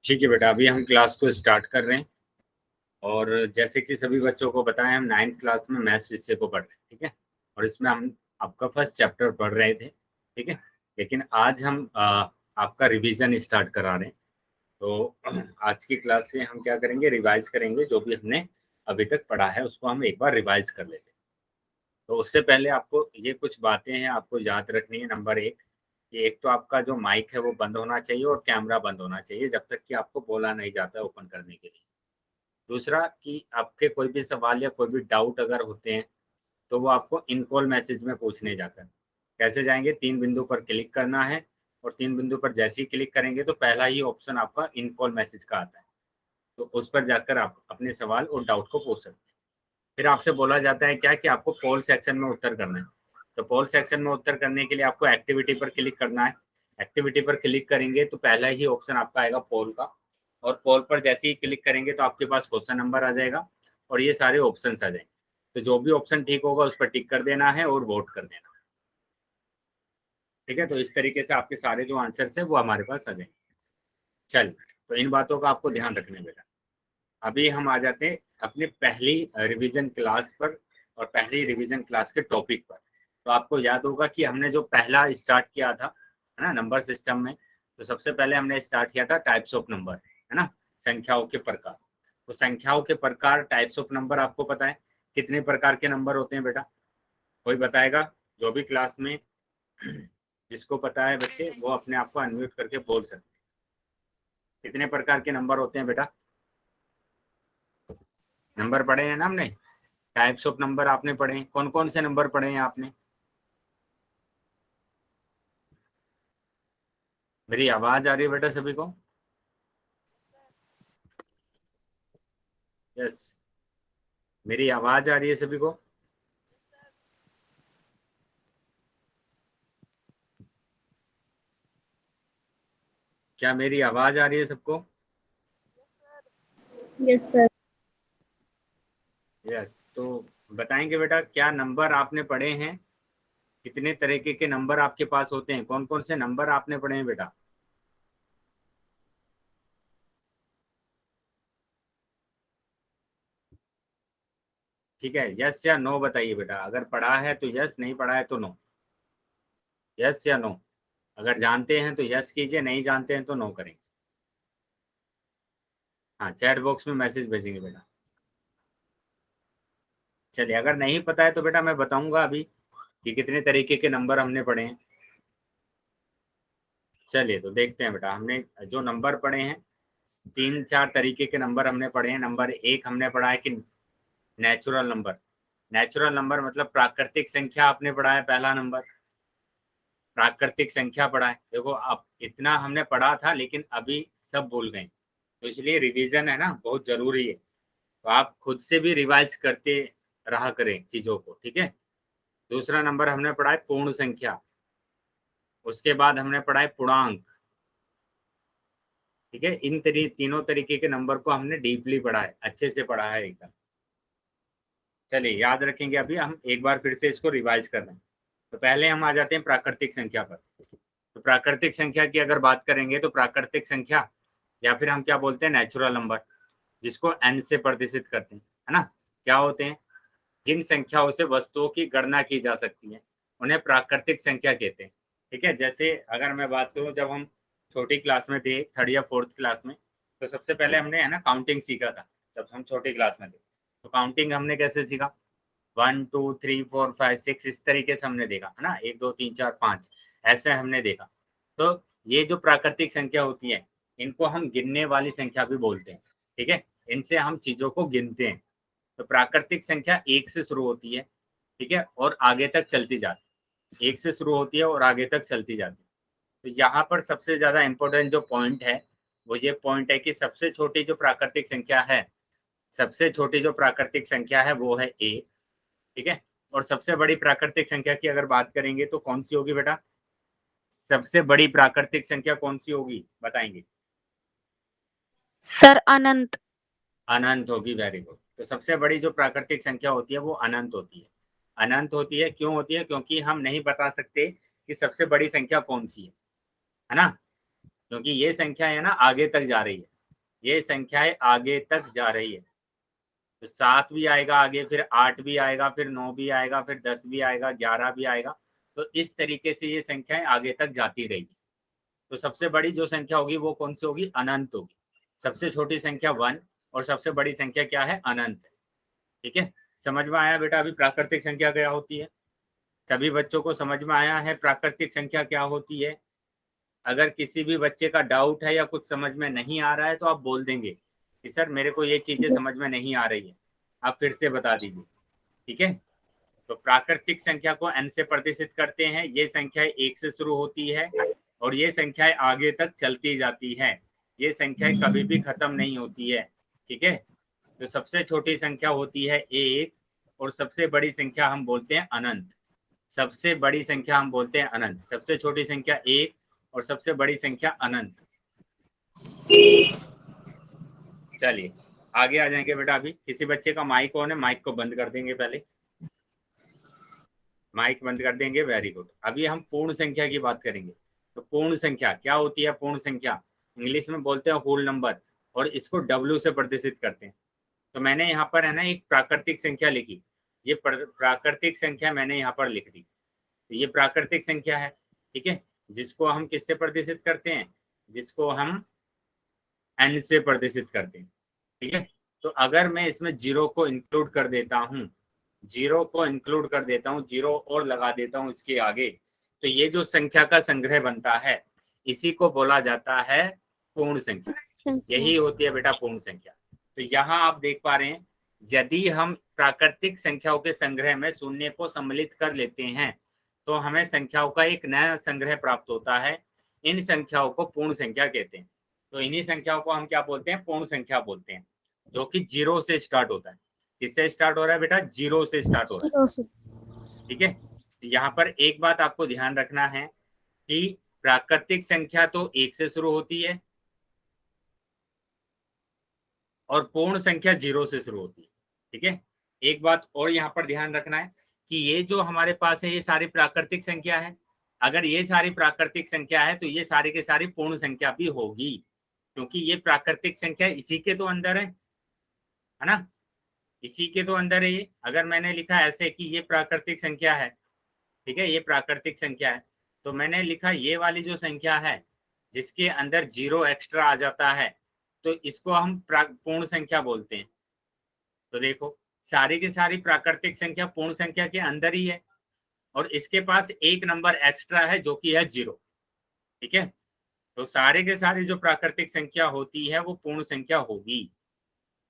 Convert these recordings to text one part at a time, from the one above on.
ठीक है बेटा, अभी हम क्लास को स्टार्ट कर रहे हैं और जैसे कि सभी बच्चों को बताया, हम 9th क्लास में मैथ्स विषय को पढ़ रहे हैं, ठीक है। और इसमें हम आपका फर्स्ट चैप्टर पढ़ रहे थे, ठीक है। लेकिन आज हम आपका रिवीजन स्टार्ट करा रहे हैं। तो आज की क्लास से हम क्या करेंगे, रिवाइज करेंगे। जो भी हमने अभी तक पढ़ा है उसको हम एक बार रिवाइज कर लेते हैं। तो उससे पहले आपको ये कुछ बातें हैं आपको याद रखनी है। नंबर 1 कि एक तो आपका जो माइक है वो बंद होना चाहिए और कैमरा बंद होना चाहिए जब तक कि आपको बोला नहीं जाता है ओपन करने के लिए। दूसरा कि आपके कोई भी सवाल या कोई भी डाउट अगर होते हैं तो वो आपको इन कॉल मैसेज में पूछने जाकर। कैसे जाएंगे, 3 बिंदु पर क्लिक करना है और 3 बिंदु पर जैसे ही क्लिक करेंगे तो पहला ही ऑप्शन आपका इन कॉल मैसेज का आता है। तो उस पर जाकर आप अपने सवाल और डाउट को पूछ सकते हैं। फिर आपसे बोला जाता है क्या कि आपको पोल सेक्शन में उत्तर करना है। तो पोल सेक्शन में उत्तर करने के लिए आपको एक्टिविटी पर क्लिक करना है। एक्टिविटी पर क्लिक करेंगे तो पहला ही ऑप्शन आपका आएगा पोल का, और पोल पर जैसे ही क्लिक करेंगे तो आपके पास क्वेश्चन नंबर आ जाएगा और ये सारे ऑप्शन आ जाएंगे। तो जो भी ऑप्शन ठीक होगा उस पर टिक कर देना है और वोट कर देना, ठीक है। तो इस तरीके से आपके सारे जो आंसर है वो हमारे पास आ जाएंगे। चल, तो इन बातों का आपको ध्यान रखना बेटा। अभी हम आ जाते हैं अपनी पहली रिवीजन क्लास पर और पहली रिवीजन क्लास के टॉपिक पर। तो आपको याद होगा कि हमने जो पहला स्टार्ट किया था, है ना, नंबर सिस्टम में। तो सबसे पहले हमने स्टार्ट किया था टाइप्स ऑफ नंबर, है ना, संख्याओं के प्रकार। तो संख्याओं के प्रकार, टाइप्स ऑफ नंबर, आपको पता है कितने प्रकार के नंबर होते हैं बेटा? कोई बताएगा? जो भी क्लास में जिसको पता है बच्चे वो अपने आप को अनम्यूट करके बोल सकते हैं। कितने प्रकार के नंबर होते हैं बेटा? नंबर पढ़े हैं ना हमने, टाइप्स ऑफ नंबर आपने पढ़े हैं। कौन कौन से नंबर पढ़े हैं आपने? मेरी आवाज आ रही है बेटा सभी को? यस, मेरी आवाज आ रही है सभी को? क्या मेरी आवाज आ रही है सबको? Yes sir. यस, तो बताएंगे बेटा क्या नंबर आपने पढ़े हैं, कितने तरीके के नंबर आपके पास होते हैं, कौन कौन से नंबर आपने पढ़े हैं बेटा? ठीक है, यस या नो बताइए बेटा। अगर पढ़ा है तो यस, नहीं पढ़ा है तो नो। यस या नो? अगर जानते हैं तो यस कीजिए, नहीं जानते हैं तो नो करेंगे। हाँ, चैट बॉक्स में मैसेज भेजेंगे बेटा। चलिए, अगर नहीं पता है तो बेटा मैं बताऊंगा अभी कि कितने तरीके के नंबर हमने पढ़े हैं। चलिए तो देखते हैं बेटा, हमने जो नंबर पढ़े हैं 3-4 तरीके के नंबर हमने पढ़े हैं। नंबर 1 हमने पढ़ा है कि नेचुरल नंबर। नेचुरल नंबर मतलब प्राकृतिक संख्या आपने पढ़ा है, पहला नंबर प्राकृतिक संख्या पढ़ा है। देखो अब इतना हमने पढ़ा था लेकिन अभी सब भूल गए, तो इसलिए रिवीजन है ना बहुत जरूरी है। तो आप खुद से भी रिवाइज करते रहा करें चीजों को, ठीक है। दूसरा नंबर हमने पढ़ा है पूर्ण संख्या। उसके बाद हमने पढ़ा है पूर्णांक, ठीक है। इन तीनों तरीके के नंबर को हमने डीपली पढ़ा है, अच्छे से पढ़ा है एकदम। चलिए याद रखेंगे, अभी हम एक बार फिर से इसको रिवाइज कर रहे हैं। तो पहले हम आ जाते हैं प्राकृतिक संख्या पर। तो प्राकृतिक संख्या की अगर बात करेंगे तो प्राकृतिक संख्या या फिर हम क्या बोलते हैं, नेचुरल नंबर, जिसको एन से प्रदर्शित करते हैं, है ना, क्या होते हैं? जिन संख्याओं से वस्तुओं की गणना की जा सकती है उन्हें प्राकृतिक संख्या कहते हैं, ठीक है। जैसे अगर मैं बात करूं, जब हम छोटी क्लास में थे, 3rd या 4th क्लास में, तो सबसे पहले हमने, है ना, काउंटिंग सीखा था जब हम छोटी क्लास में थे। तो काउंटिंग हमने कैसे सीखा? 1 2 3 4 5 6 इस तरीके से हमने देखा, है ना, 1 2 3 4 5 ऐसे हमने देखा। तो ये जो प्राकृतिक संख्या होती है इनको हम गिनने वाली संख्या भी बोलते हैं, ठीक है। इनसे हम चीजों को गिनते हैं। तो प्राकृतिक संख्या 1 से शुरू होती है, ठीक है, और आगे तक चलती जाती है। 1 से शुरू होती है और आगे तक चलती जाती है। तो यहाँ पर सबसे ज्यादा इंपॉर्टेंट जो पॉइंट है वो ये पॉइंट है कि सबसे छोटी जो प्राकृतिक संख्या है, सबसे छोटी जो प्राकृतिक संख्या है वो है ए, ठीक है। और सबसे बड़ी प्राकृतिक संख्या की अगर बात करेंगे तो कौन सी होगी बेटा? सबसे बड़ी प्राकृतिक संख्या कौन सी होगी बताएंगे? सर अनंत। अनंत होगी, वेरी गुड। तो सबसे बड़ी जो प्राकृतिक संख्या होती है वो अनंत होती है। अनंत होती है, क्यों होती है? क्योंकि हम नहीं बता सकते कि सबसे बड़ी संख्या कौन सी है ना। क्योंकि ये संख्या है ना आगे तक जा रही है, ये संख्याएं आगे तक जा रही है। तो 7 भी आएगा आगे, फिर 8 भी आएगा, फिर 9 भी आएगा, फिर 10 भी आएगा, 11 भी आएगा। तो इस तरीके से ये संख्याएं आगे तक जाती रहेगी। तो सबसे बड़ी जो संख्या होगी वो कौन सी होगी? अनंत होगी। सबसे छोटी संख्या 1 और सबसे बड़ी संख्या क्या है? अनंत है। ठीक है, समझ में आया बेटा अभी प्राकृतिक संख्या क्या होती है? सभी बच्चों को समझ में आया है प्राकृतिक संख्या क्या होती है? अगर किसी भी बच्चे का डाउट है या कुछ समझ में नहीं आ रहा है तो आप बोल देंगे कि सर मेरे को ये चीजें समझ में नहीं आ रही है, आप फिर से बता दीजिए। ठीक है, तो प्राकृतिक संख्या को n से प्रदर्शित करते हैं। ये संख्या 1 से शुरू होती है और ये संख्याएं आगे तक चलती जाती है। ये संख्याएं कभी भी खत्म नहीं होती है। ठीक है, तो सबसे छोटी संख्या होती है 1 और सबसे बड़ी संख्या हम बोलते हैं अनंत। सबसे बड़ी संख्या हम बोलते हैं अनंत, सबसे छोटी संख्या 1 और सबसे बड़ी संख्या अनंत। चलिए आगे आ जाएंगे बेटा। अभी किसी बच्चे का माइक ऑन है, माइक को बंद कर देंगे, पहले माइक बंद कर देंगे। Very good. अभी हम पूर्ण संख्या की बात करेंगे। तो पूर्ण संख्या क्या होती है? पूर्ण संख्या इंग्लिश में बोलते हैं होल नंबर और इसको W से प्रदर्शित करते हैं। तो मैंने यहाँ पर है ना एक प्राकृतिक संख्या लिखी, ये प्राकृतिक संख्या मैंने यहाँ पर लिख दी। तो ये प्राकृतिक संख्या है। ठीक है, जिसको हम किससे प्रदर्शित करते हैं? जिसको हम n से प्रदर्शित करते हैं। ठीक है, तो अगर मैं इसमें जीरो को इंक्लूड कर देता हूँ, जीरो को इंक्लूड कर देता हूँ, जीरो और लगा देता हूँ इसके आगे, तो ये जो संख्या का संग्रह बनता है इसी को बोला जाता है पूर्ण संख्या। यही होती है बेटा पूर्ण संख्या। तो यहाँ आप देख पा रहे हैं, यदि हम प्राकृतिक संख्याओं के संग्रह में शून्य को सम्मिलित कर लेते हैं तो हमें संख्याओं का एक नया संग्रह प्राप्त होता है। इन संख्याओं को पूर्ण संख्या कहते हैं। तो इन्हीं संख्याओं को हम क्या बोलते हैं? पूर्ण संख्या बोलते हैं, जो कि जीरो से स्टार्ट होता है। किससे स्टार्ट हो रहा है बेटा? जीरो से स्टार्ट हो रहा है। ठीक है, यहाँ पर एक बात आपको ध्यान रखना है कि प्राकृतिक संख्या तो 1 से शुरू होती है और पूर्ण संख्या 0 से शुरू होती है। ठीक है, एक बात और यहाँ पर ध्यान रखना है कि ये जो हमारे पास है ये सारी प्राकृतिक संख्या है। अगर ये सारी प्राकृतिक संख्या है तो ये सारी की सारी पूर्ण संख्या भी होगी, क्योंकि ये प्राकृतिक संख्या इसी के तो अंदर है ना? इसी के तो अंदर है ये। अगर मैंने लिखा ऐसे कि ये प्राकृतिक संख्या है, ठीक है, ये प्राकृतिक संख्या है, तो मैंने लिखा ये वाली जो संख्या है जिसके अंदर 0 एक्स्ट्रा आ जाता है तो इसको हम पूर्ण संख्या बोलते हैं। तो देखो सारी की सारी प्राकृतिक संख्या पूर्ण संख्या के अंदर ही है और इसके पास एक नंबर एक्स्ट्रा है जो कि है 0। ठीक है, तो सारे के सारी जो प्राकृतिक संख्या होती है वो पूर्ण संख्या होगी,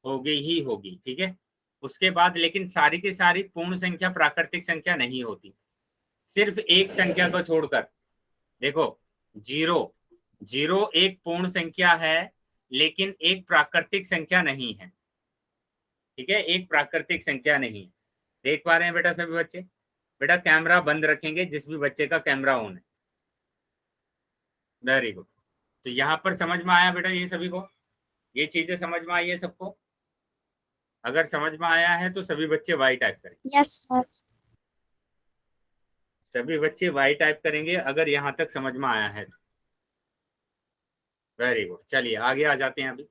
होगी ही होगी। ठीक है, उसके बाद लेकिन सारी की सारी पूर्ण संख्या प्राकृतिक संख्या नहीं होती। सिर्फ एक संख्या को छोड़कर देखो, 0 0 एक पूर्ण संख्या है लेकिन एक प्राकृतिक संख्या नहीं है। ठीक है, एक प्राकृतिक संख्या नहीं है। देख पा रहे हैं बेटा सभी बच्चे? बेटा कैमरा बंद रखेंगे जिस भी बच्चे का कैमरा ऑन है। Very good. तो यहाँ पर समझ में आया बेटा ये सभी को? ये चीजें समझ में आई है सबको? अगर समझ में आया है तो सभी बच्चे वाई टाइप करेंगे। Yes sir. सभी बच्चे वाई टाइप करेंगे अगर यहाँ तक समझ में आया है। वेरी गुड, चलिए आगे आ जाते हैं। अभी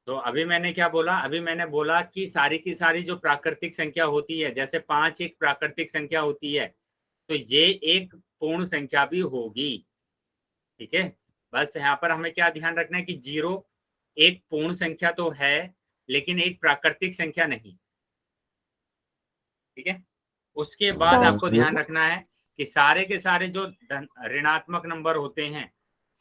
तो अभी मैंने क्या बोला? अभी मैंने बोला कि सारी की सारी जो प्राकृतिक संख्या होती है, जैसे 5 एक प्राकृतिक संख्या होती है तो ये एक पूर्ण संख्या भी होगी। ठीक है, बस यहाँ पर हमें क्या ध्यान रखना है कि 0 एक पूर्ण संख्या तो है लेकिन एक प्राकृतिक संख्या नहीं। ठीक है, उसके बाद आपको ध्यान रखना है कि सारे के सारे जो ऋणात्मक नंबर होते हैं,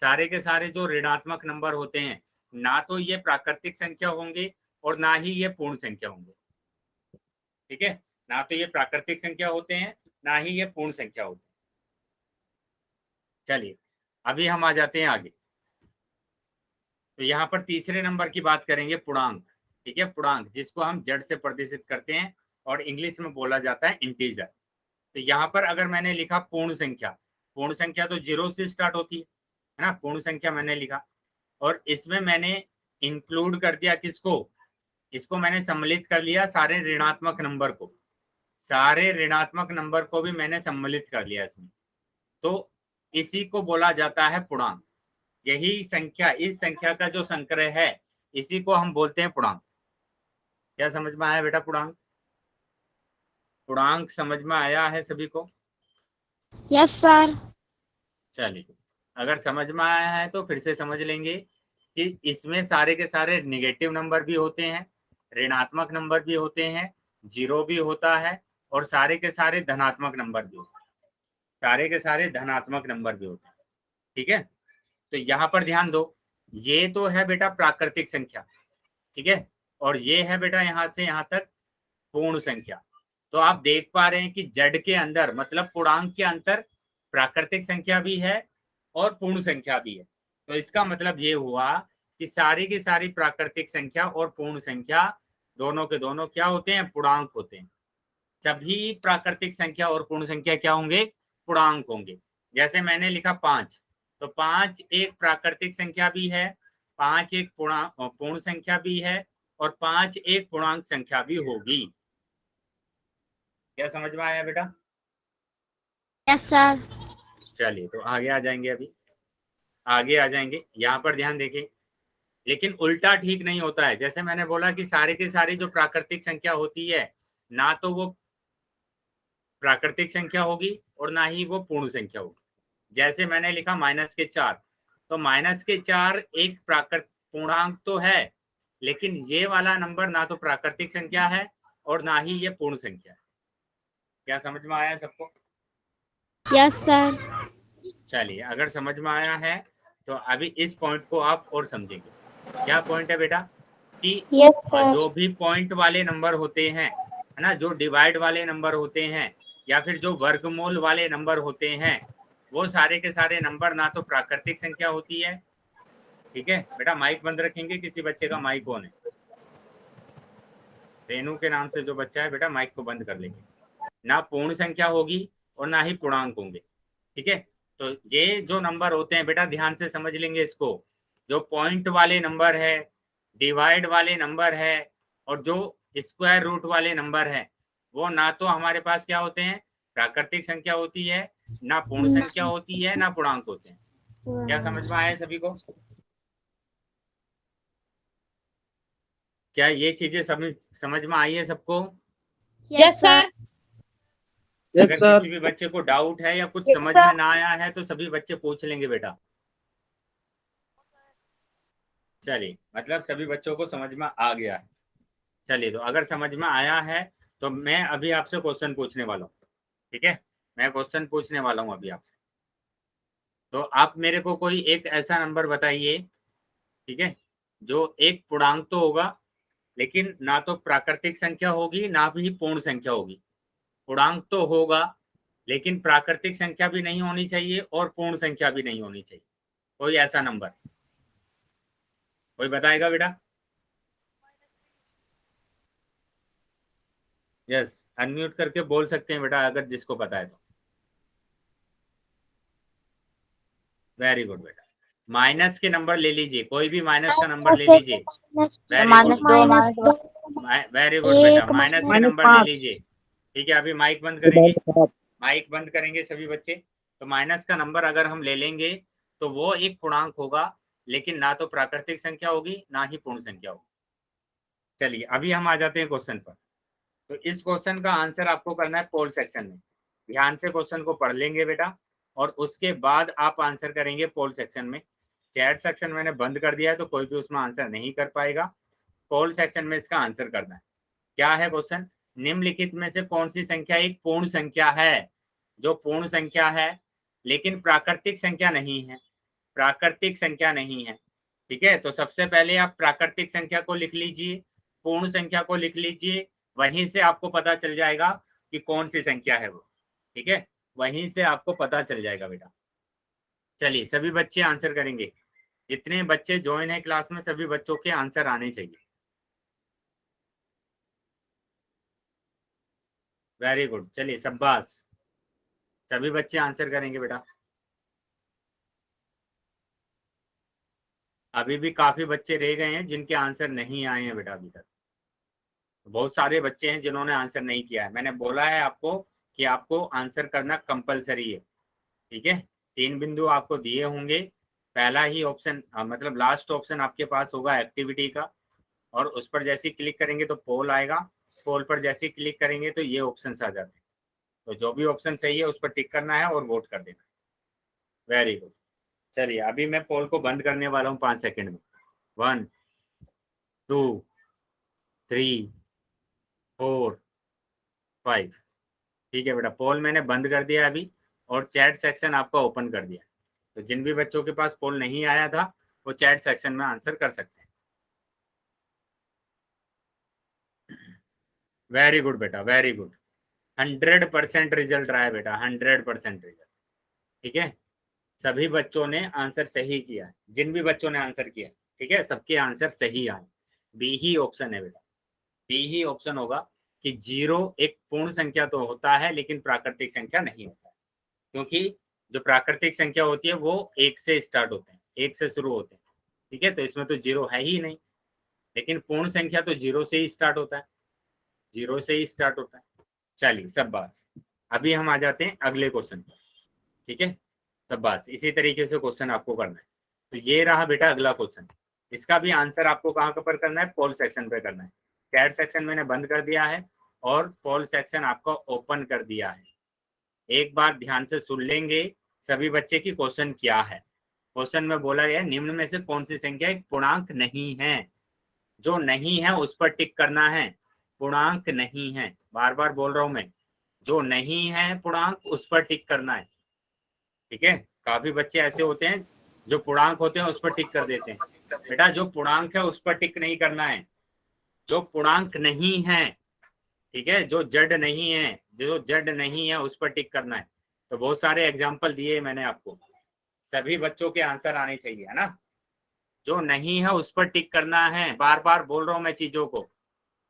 सारे के सारे जो ऋणात्मक नंबर होते हैं, ना तो ये प्राकृतिक संख्या होंगे और ना ही ये पूर्ण संख्या होंगे। ठीक है, ना तो ये प्राकृतिक संख्या होते हैं ना ही ये पूर्ण संख्या होते हैं। चलिए अभी हम आ जाते हैं आगे। तो यहाँ पर तीसरे नंबर की बात करेंगे, पूर्णांक। ठीक है, पूर्णांक जिसको हम जड़ से प्रदर्शित करते हैं और इंग्लिश में बोला जाता है इंटीजर। तो यहाँ पर अगर मैंने लिखा पूर्ण संख्या, पूर्ण संख्या तो 0 से स्टार्ट होती है ना? पूर्ण संख्या मैंने लिखा और इसमें मैंने इंक्लूड कर दिया किसको? इसको मैंने सम्मिलित कर लिया सारे ऋणात्मक नंबर को। सारे ऋणात्मक नंबर को भी मैंने सम्मिलित कर लिया इसमें, तो इसी को बोला जाता है पूर्णांक। यही संख्या, इस संख्या का जो संक्रय है इसी को हम बोलते हैं पूर्णांक। क्या समझ में आया बेटा? पूर्णांक, पूर्णांक समझ में आया है सभी को? Yes sir. चलिए, अगर समझ में आया है तो फिर से समझ लेंगे कि इसमें सारे के सारे निगेटिव नंबर भी होते हैं, ऋणात्मक नंबर भी होते हैं, जीरो भी होता है, और सारे के सारे धनात्मक नंबर भी होते हैं, सारे के सारे धनात्मक नंबर भी होते हैं। ठीक है, तो यहाँ पर ध्यान दो, ये तो है बेटा प्राकृतिक संख्या, ठीक है, और ये है बेटा यहाँ से यहाँ तक पूर्ण संख्या। तो आप देख पा रहे हैं कि जड़ के अंदर, मतलब पूर्णांक के अंदर, प्राकृतिक संख्या भी है और पूर्ण संख्या भी है। तो इसका मतलब ये हुआ कि सारी की सारी प्राकृतिक संख्या और पूर्ण संख्या दोनों के दोनों क्या होते हैं? पूर्णांक होते हैं। सभी प्राकृतिक संख्या और पूर्ण संख्या क्या होंगे? पूर्णांक होंगे। जैसे मैंने लिखा 5, तो 5 एक प्राकृतिक संख्या भी है, 5 एक पूर्ण संख्या भी है, और 5 एक पूर्णांक संख्या भी होगी। क्या समझ में आया बेटा? Yes sir. चलिए, तो आगे आ जाएंगे, अभी आगे आ जाएंगे। यहाँ पर ध्यान देखें, लेकिन उल्टा ठीक नहीं होता है। जैसे मैंने बोला कि सारे की सारी जो प्राकृतिक संख्या होती है, ना तो वो प्राकृतिक संख्या होगी और ना ही वो पूर्ण संख्या होगी। जैसे मैंने लिखा -4, तो -4 एक प्राकृतिक पूर्णांक तो है, लेकिन ये वाला नंबर ना तो प्राकृतिक संख्या है और ना ही ये पूर्ण संख्या है। क्या समझ में आया सबको? Yes sir. चलिए, अगर समझ में आया है तो अभी इस पॉइंट को आप और समझेंगे। क्या पॉइंट है बेटा? कि यस सर। जो भी पॉइंट वाले नंबर होते हैं, है ना, जो डिवाइड वाले नंबर होते हैं या फिर जो वर्गमूल वाले नंबर होते हैं, वो सारे के सारे नंबर ना तो प्राकृतिक संख्या होती है, ठीक है बेटा, माइक बंद रखेंगे, किसी बच्चे का माइक ऑन है, रेनू के नाम से जो बच्चा है बेटा, माइक को बंद कर लेंगे। ना पूर्ण संख्या होगी और ना ही पूर्णांक होंगे, ठीक है। तो ये जो नंबर होते हैं बेटा, ध्यान से समझ लेंगे इसको, जो पॉइंट वाले नंबर है, डिवाइड वाले नंबर है, और जो स्क्वायर रूट वाले नंबर है, वो ना तो हमारे पास क्या होते हैं? प्राकृतिक संख्या होती है, ना पूर्ण संख्या होती है, ना पूर्णांक होते हैं। क्या समझ में आया सभी को? क्या ये चीजें समझ में आई है सबको? Yes sir. अगर किसी भी बच्चे को डाउट है या कुछ समझ में ना आया है तो सभी बच्चे पूछ लेंगे बेटा। चलिए, मतलब सभी बच्चों को समझ में आ गया है। चलिए, तो अगर समझ में आया है तो मैं अभी आपसे क्वेश्चन पूछने वाला हूँ, ठीक है, मैं क्वेश्चन पूछने वाला हूँ अभी आपसे। तो आप मेरे को कोई एक ऐसा नंबर बताइए, ठीक है, जो एक पूर्णांक तो होगा, लेकिन ना तो प्राकृतिक संख्या होगी ना भी पूर्ण संख्या होगी। पूर्णांक तो होगा, लेकिन प्राकृतिक संख्या भी नहीं होनी चाहिए और पूर्ण संख्या भी नहीं होनी चाहिए। कोई ऐसा नंबर कोई बताएगा बेटा? यस, अनम्यूट करके बोल सकते हैं बेटा, अगर जिसको पता है तो। वेरी गुड बेटा, माइनस के नंबर ले लीजिए, कोई भी माइनस का नंबर ले लीजिए। वेरी गुड, वेरी गुड बेटा, माइनस के नंबर ले लीजिए, ठीक है। अभी माइक बंद करेंगे, माइक बंद करेंगे सभी बच्चे। तो माइनस का नंबर अगर हम ले लेंगे तो वो एक पूर्णांक होगा, लेकिन ना तो प्राकृतिक संख्या होगी ना ही पूर्ण संख्या होगी। चलिए, अभी हम आ जाते हैं क्वेश्चन पर। तो इस क्वेश्चन का आंसर आपको करना है पोल सेक्शन में। ध्यान से क्वेश्चन को पढ़ लेंगे बेटा, और उसके बाद आप आंसर करेंगे पोल सेक्शन में। चैट सेक्शन मैंने बंद कर दिया है, तो कोई भी उसमें आंसर नहीं कर पाएगा। पोल सेक्शन में इसका आंसर करना है। क्या है क्वेश्चन? निम्नलिखित में से कौन सी संख्या एक पूर्ण संख्या है? जो पूर्ण संख्या है लेकिन प्राकृतिक संख्या नहीं है, प्राकृतिक संख्या नहीं है, ठीक है। तो सबसे पहले आप प्राकृतिक संख्या को लिख लीजिए, पूर्ण संख्या को लिख लीजिए, वहीं से आपको पता चल जाएगा कि कौन सी संख्या है वो, ठीक है, वहीं से आपको पता चल जाएगा बेटा। चलिए, सभी बच्चे आंसर करेंगे, जितने बच्चे ज्वाइन है क्लास में सभी बच्चों के आंसर आने चाहिए। वेरी गुड, चलिए शाबाश, सभी बच्चे आंसर करेंगे बेटा। अभी भी काफी बच्चे रह गए हैं जिनके आंसर नहीं आए हैं बेटा अभी तक। बहुत सारे बच्चे हैं जिन्होंने आंसर नहीं किया है। मैंने बोला है आपको कि आपको आंसर करना कंपलसरी है, ठीक है। 3 बिंदु आपको दिए होंगे। पहला ही ऑप्शन मतलब लास्ट ऑप्शन आपके पास होगा एक्टिविटी का, और उस पर जैसे ही क्लिक करेंगे तो पोल आएगा। पोल पर जैसे ही क्लिक करेंगे तो ये ऑप्शन आ जाते हैं। तो जो भी ऑप्शन सही है उस पर टिक करना है और वोट कर देना। Very good. चलिए अभी मैं पोल को बंद करने वाला हूँ 5 सेकेंड में। 1 2 3 4 5। ठीक है बेटा, पोल मैंने बंद कर दिया अभी, और चैट सेक्शन आपका ओपन कर दिया। तो जिन भी बच्चों के पास पोल नहीं आया था वो चैट सेक्शन में आंसर कर सकते हैं। वेरी गुड बेटा, वेरी गुड। 100% रिजल्ट रहा है बेटा, 100% रिजल्ट। ठीक है, सभी बच्चों ने आंसर सही किया है, जिन भी बच्चों ने आंसर किया। ठीक है, सबके आंसर सही आए। बी ही ऑप्शन है बेटा, बी ही ऑप्शन होगा कि 0 एक पूर्ण संख्या तो होता है लेकिन प्राकृतिक संख्या नहीं होता है। क्योंकि जो प्राकृतिक संख्या होती है वो 1 से स्टार्ट होते हैं, 1 से शुरू होते हैं। ठीक है, तो इसमें तो 0 है ही नहीं। लेकिन पूर्ण संख्या तो 0 से ही स्टार्ट होता है, 0 से ही स्टार्ट होता है। चलिए सब बात, अभी हम आ जाते हैं अगले क्वेश्चन पर। ठीक है, सब बात इसी तरीके से क्वेश्चन आपको करना है। तो ये रहा बेटा अगला क्वेश्चन। इसका भी आंसर आपको कहाँ पर करना है, पोल सेक्शन पे करना है। चैट सेक्शन मैंने बंद कर दिया है और पोल सेक्शन आपका ओपन कर दिया है। एक बार ध्यान से सुन लेंगे सभी बच्चे की क्वेश्चन क्या है। क्वेश्चन में बोला गया निम्न में से कौन सी संख्या एक पूर्णांक नहीं है। जो नहीं है उस पर टिक करना है, पूर्णांक नहीं है, बार बार बोल रहा हूं मैं, जो नहीं है पूर्णांक उस पर टिक करना है। ठीक है, काफी बच्चे ऐसे होते हैं जो पूर्णांक होते हैं उस पर टिक कर देते हैं। बेटा जो पूर्णांक है उस पर टिक नहीं करना है, जो पूर्णांक नहीं है। ठीक है, जो जड़ नहीं है, जो जड़ नहीं है उस पर टिक करना है। तो बहुत सारे एग्जाम्पल दिए मैंने आपको, सभी बच्चों के आंसर आने चाहिए, है ना। जो नहीं है उस पर टिक करना है, बार बार बोल रहा हूं मैं चीजों को।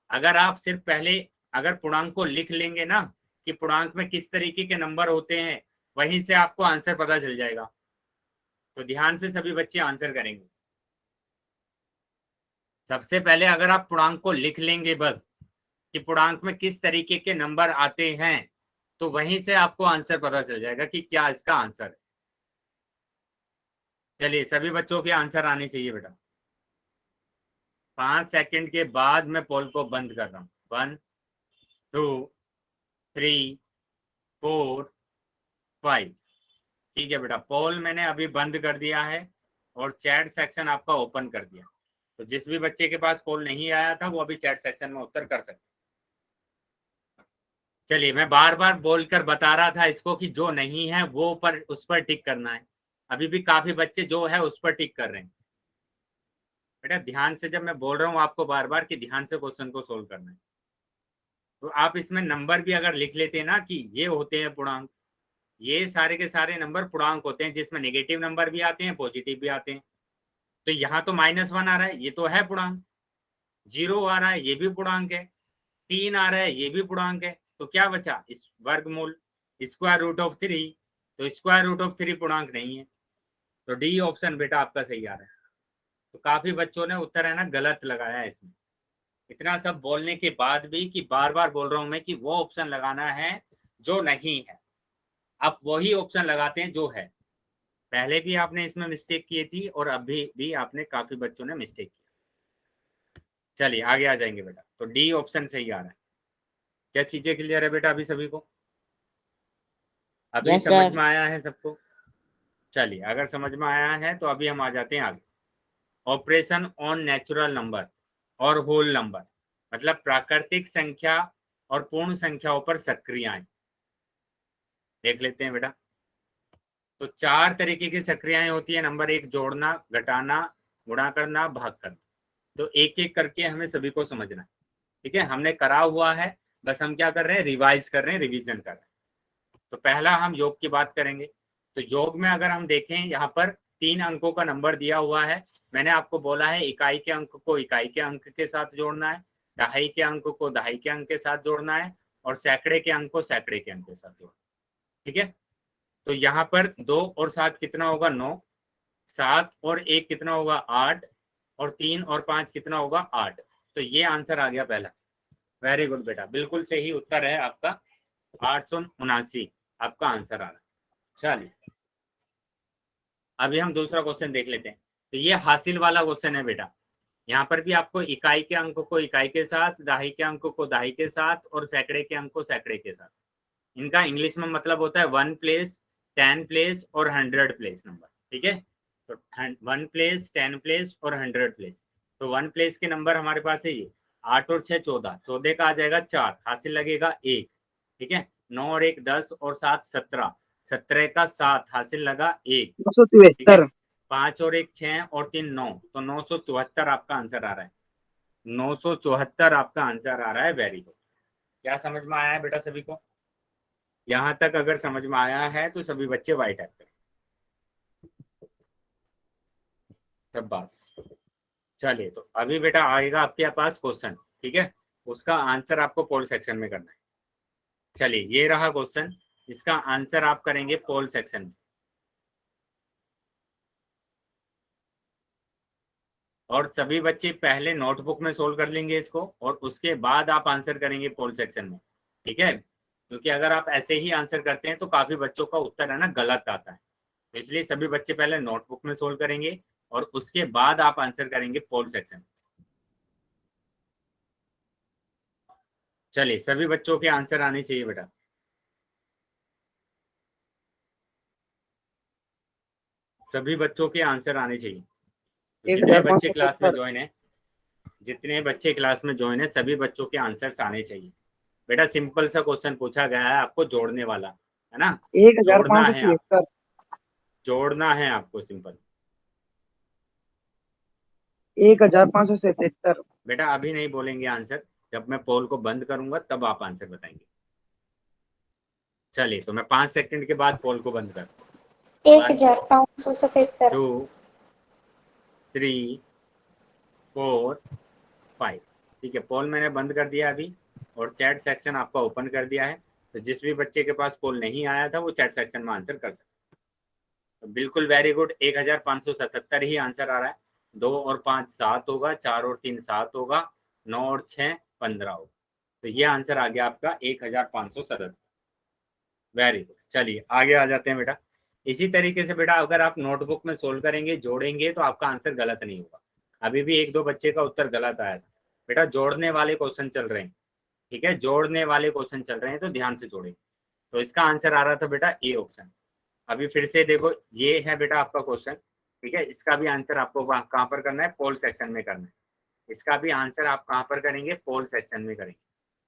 अगर आप सिर्फ पहले अगर पूर्णांक को लिख लेंगे ना कि पूर्णांक में किस तरीके के नंबर होते हैं, वहीं से आपको आंसर पता चल जाएगा। तो ध्यान से सभी बच्चे आंसर करेंगे। सबसे पहले अगर आप पूर्णांक को लिख लेंगे बस कि पूर्णांक में किस तरीके के नंबर आते हैं, तो वहीं से आपको आंसर पता चल जाएगा कि क्या इसका आंसर है। चलिए सभी बच्चों के आंसर आने चाहिए बेटा। 5 सेकंड के बाद मैं पोल को बंद कर रहा हूँ। 1 2 3 4 5। ठीक है बेटा, पोल मैंने अभी बंद कर दिया है और चैट सेक्शन आपका ओपन कर दिया। तो जिस भी बच्चे के पास पोल नहीं आया था वो अभी चैट सेक्शन में उत्तर कर सकते। चलिए मैं बार बार बोलकर बता रहा था इसको कि जो नहीं है वो पर उस पर टिक करना है। अभी भी काफी बच्चे जो है उस पर टिक कर रहे हैं। बेटा ध्यान से, जब मैं बोल रहा हूँ आपको बार बार कि ध्यान से क्वेश्चन को सोल्व करना है, तो आप इसमें नंबर भी अगर लिख लेते हैं ना कि ये होते हैं पूर्णांक, ये सारे के सारे नंबर पूर्णांक होते हैं जिसमें नेगेटिव नंबर भी आते हैं पॉजिटिव भी आते हैं। तो यहाँ तो -1 आ रहा है, ये तो है पूर्णांक। 0 आ रहा है, ये भी पूर्णांक है। 3 आ रहा है, ये भी पूर्णांक है। तो क्या बचा, इस वर्गमूल, स्क्वायर रूट ऑफ 3। तो स्क्वायर रूट ऑफ 3 पूर्णांक नहीं है। तो डी ऑप्शन बेटा आपका सही आ रहा है। तो काफी बच्चों ने उत्तर है ना गलत लगाया है इसमें। इतना सब बोलने के बाद भी कि बार बार बोल रहा हूं मैं कि वो ऑप्शन लगाना है जो नहीं है, आप वही ऑप्शन लगाते हैं जो है। पहले भी आपने इसमें मिस्टेक की थी और अभी भी आपने काफी बच्चों ने मिस्टेक की। चलिए आगे आ जाएंगे बेटा। तो डी ऑप्शन सही आ रहा है। क्या चीजें क्लियर है बेटा अभी सभी को? अभी यस समझ सर। में आया है सबको? चलिए अगर समझ में आया है तो अभी हम आ जाते हैं आगे। ऑपरेशन ऑन नेचुरल नंबर और होल नंबर, मतलब प्राकृतिक संख्या और पूर्ण संख्याओं पर सक्रियाएं देख लेते हैं बेटा। तो 4 तरीके की सक्रियाएं होती है। नंबर 1 जोड़ना, घटाना, गुणा करना, भाग करना। तो एक एक करके हमें सभी को समझना है। ठीक है, हमने करा हुआ है, बस हम क्या कर रहे हैं, रिवाइज कर रहे हैं, रिवीजन कर रहे हैं। तो पहला हम योग की बात करेंगे। तो योग में अगर हम देखें यहाँ पर 3 अंकों का नंबर दिया हुआ है। मैंने आपको बोला है इकाई के अंक को इकाई के अंक के साथ जोड़ना है, दहाई के अंक को दहाई के अंक के साथ जोड़ना है, और सैकड़े के अंक को सैकड़े के अंक के साथ जोड़ना है। ठीक है, तो यहाँ पर 2 और 7 कितना होगा, 9। 7 और 1 कितना होगा, 8। और 3 और 5 कितना होगा, 8। तो ये आंसर आ गया पहला। वेरी गुड बेटा, बिल्कुल सही उत्तर है आपका 879 आपका आंसर आ रहा है। चलिए अभी हम दूसरा क्वेश्चन देख लेते हैं। तो ये हासिल वाला क्वेश्चन है बेटा। यहाँ पर भी आपको इकाई के अंक को इकाई के साथ, दहाई के अंक को दहाई के साथ और सैकड़े के अंक को सैकड़े के साथ, इनका इंग्लिश में मतलब होता है 1 प्लेस, 10 प्लेस और 100 प्लेस नंबर। ठीक है, तो 1 प्लेस, 10 प्लेस और 100 प्लेस। तो 1 प्लेस के नंबर हमारे पास है ये 8 और 6 14, 14 का आ जाएगा 4, हासिल लगेगा 1। ठीक है, 9 और 1 10 और 7 17, 17 का 7 हासिल लगा 1। ठीक है, 973। 5 और 1 6 और 3 9, तो 974 आपका आंसर आ रहा है। 974 आपका आंसर आ रहा है। Very good. क्या समझ में आया है बेटा सभी को? यहाँ तक अगर समझ में आया है तो सभी बच्चे वाइट टाइप करें। सब बात। चलिए तो अभी बेटा आएगा आपके पास क्वेश्चन। ठीक है, उसका आंसर आपको पोल सेक्शन में करना है। चलिए ये रहा क्वेश्चन, इसका आंसर आप करेंगे पोल सेक्शन में। और सभी बच्चे पहले नोटबुक में सोल्व कर लेंगे इसको और उसके बाद आप आंसर करेंगे पोल सेक्शन में। ठीक है, क्योंकि अगर आप ऐसे ही आंसर करते हैं तो काफी बच्चों का उत्तर है ना गलत आता है। तो इसलिए सभी बच्चे पहले नोटबुक में सोल्व करेंगे और उसके बाद आप आंसर करेंगे पोल सेक्शन। चलिए सभी बच्चों के आंसर आने चाहिए बेटा। सभी बच्चों के आंसर आने चाहिए। तो जितने बच्चे क्लास में 1573। ज्वाइन है, जितने बच्चे क्लास में ज्वाइन है सभी बच्चों के आंसर्स आने चाहिए। बेटा सिंपल सा क्वेश्चन पूछा गया है आपको, जोड़ने वाला है ना। जोड़ना है आप, 1574। जोड़ना है आपको सिंपल। 1577। बेटा अभी नहीं बोलेंगे आंसर, जब मैं पोल को बंद करूंगा तब आप आंसर बताएंगे। चलिए तो मैं 5 सेकंड के बाद पोल को बंद कर। 1577। 2 3 4 5। ठीक है, पोल मैंने बंद कर दिया अभी और चैट सेक्शन आपका ओपन कर दिया है। तो जिस भी बच्चे के पास पोल नहीं आया था वो चैट सेक्शन में आंसर कर सकता है। तो बिल्कुल वेरी गुड, 1577 ही आंसर आ रहा है। 2 और 5 7 होगा, 4 और 3 7 होगा, 9 और 6 15 होगा। तो ये आंसर आ गया आपका 1577। Very good. चलिए आगे आ जाते हैं बेटा। इसी तरीके से बेटा अगर आप नोटबुक में सोल्व करेंगे, जोड़ेंगे तो आपका आंसर गलत नहीं होगा। अभी भी 1 2 बच्चे का उत्तर गलत आया था। बेटा जोड़ने वाले क्वेश्चन चल रहे हैं। ठीक है, जोड़ने वाले क्वेश्चन चल रहे हैं तो ध्यान से जोड़ेंगे। तो इसका आंसर आ रहा था बेटा ए ऑप्शन। अभी फिर से देखो, ये है बेटा आपका क्वेश्चन। ठीक है, इसका भी आंसर आपको कहाँ पर करना है? पोल सेक्शन में करना है। इसका भी आंसर आप कहाँ पर करेंगे? पोल सेक्शन में करेंगे।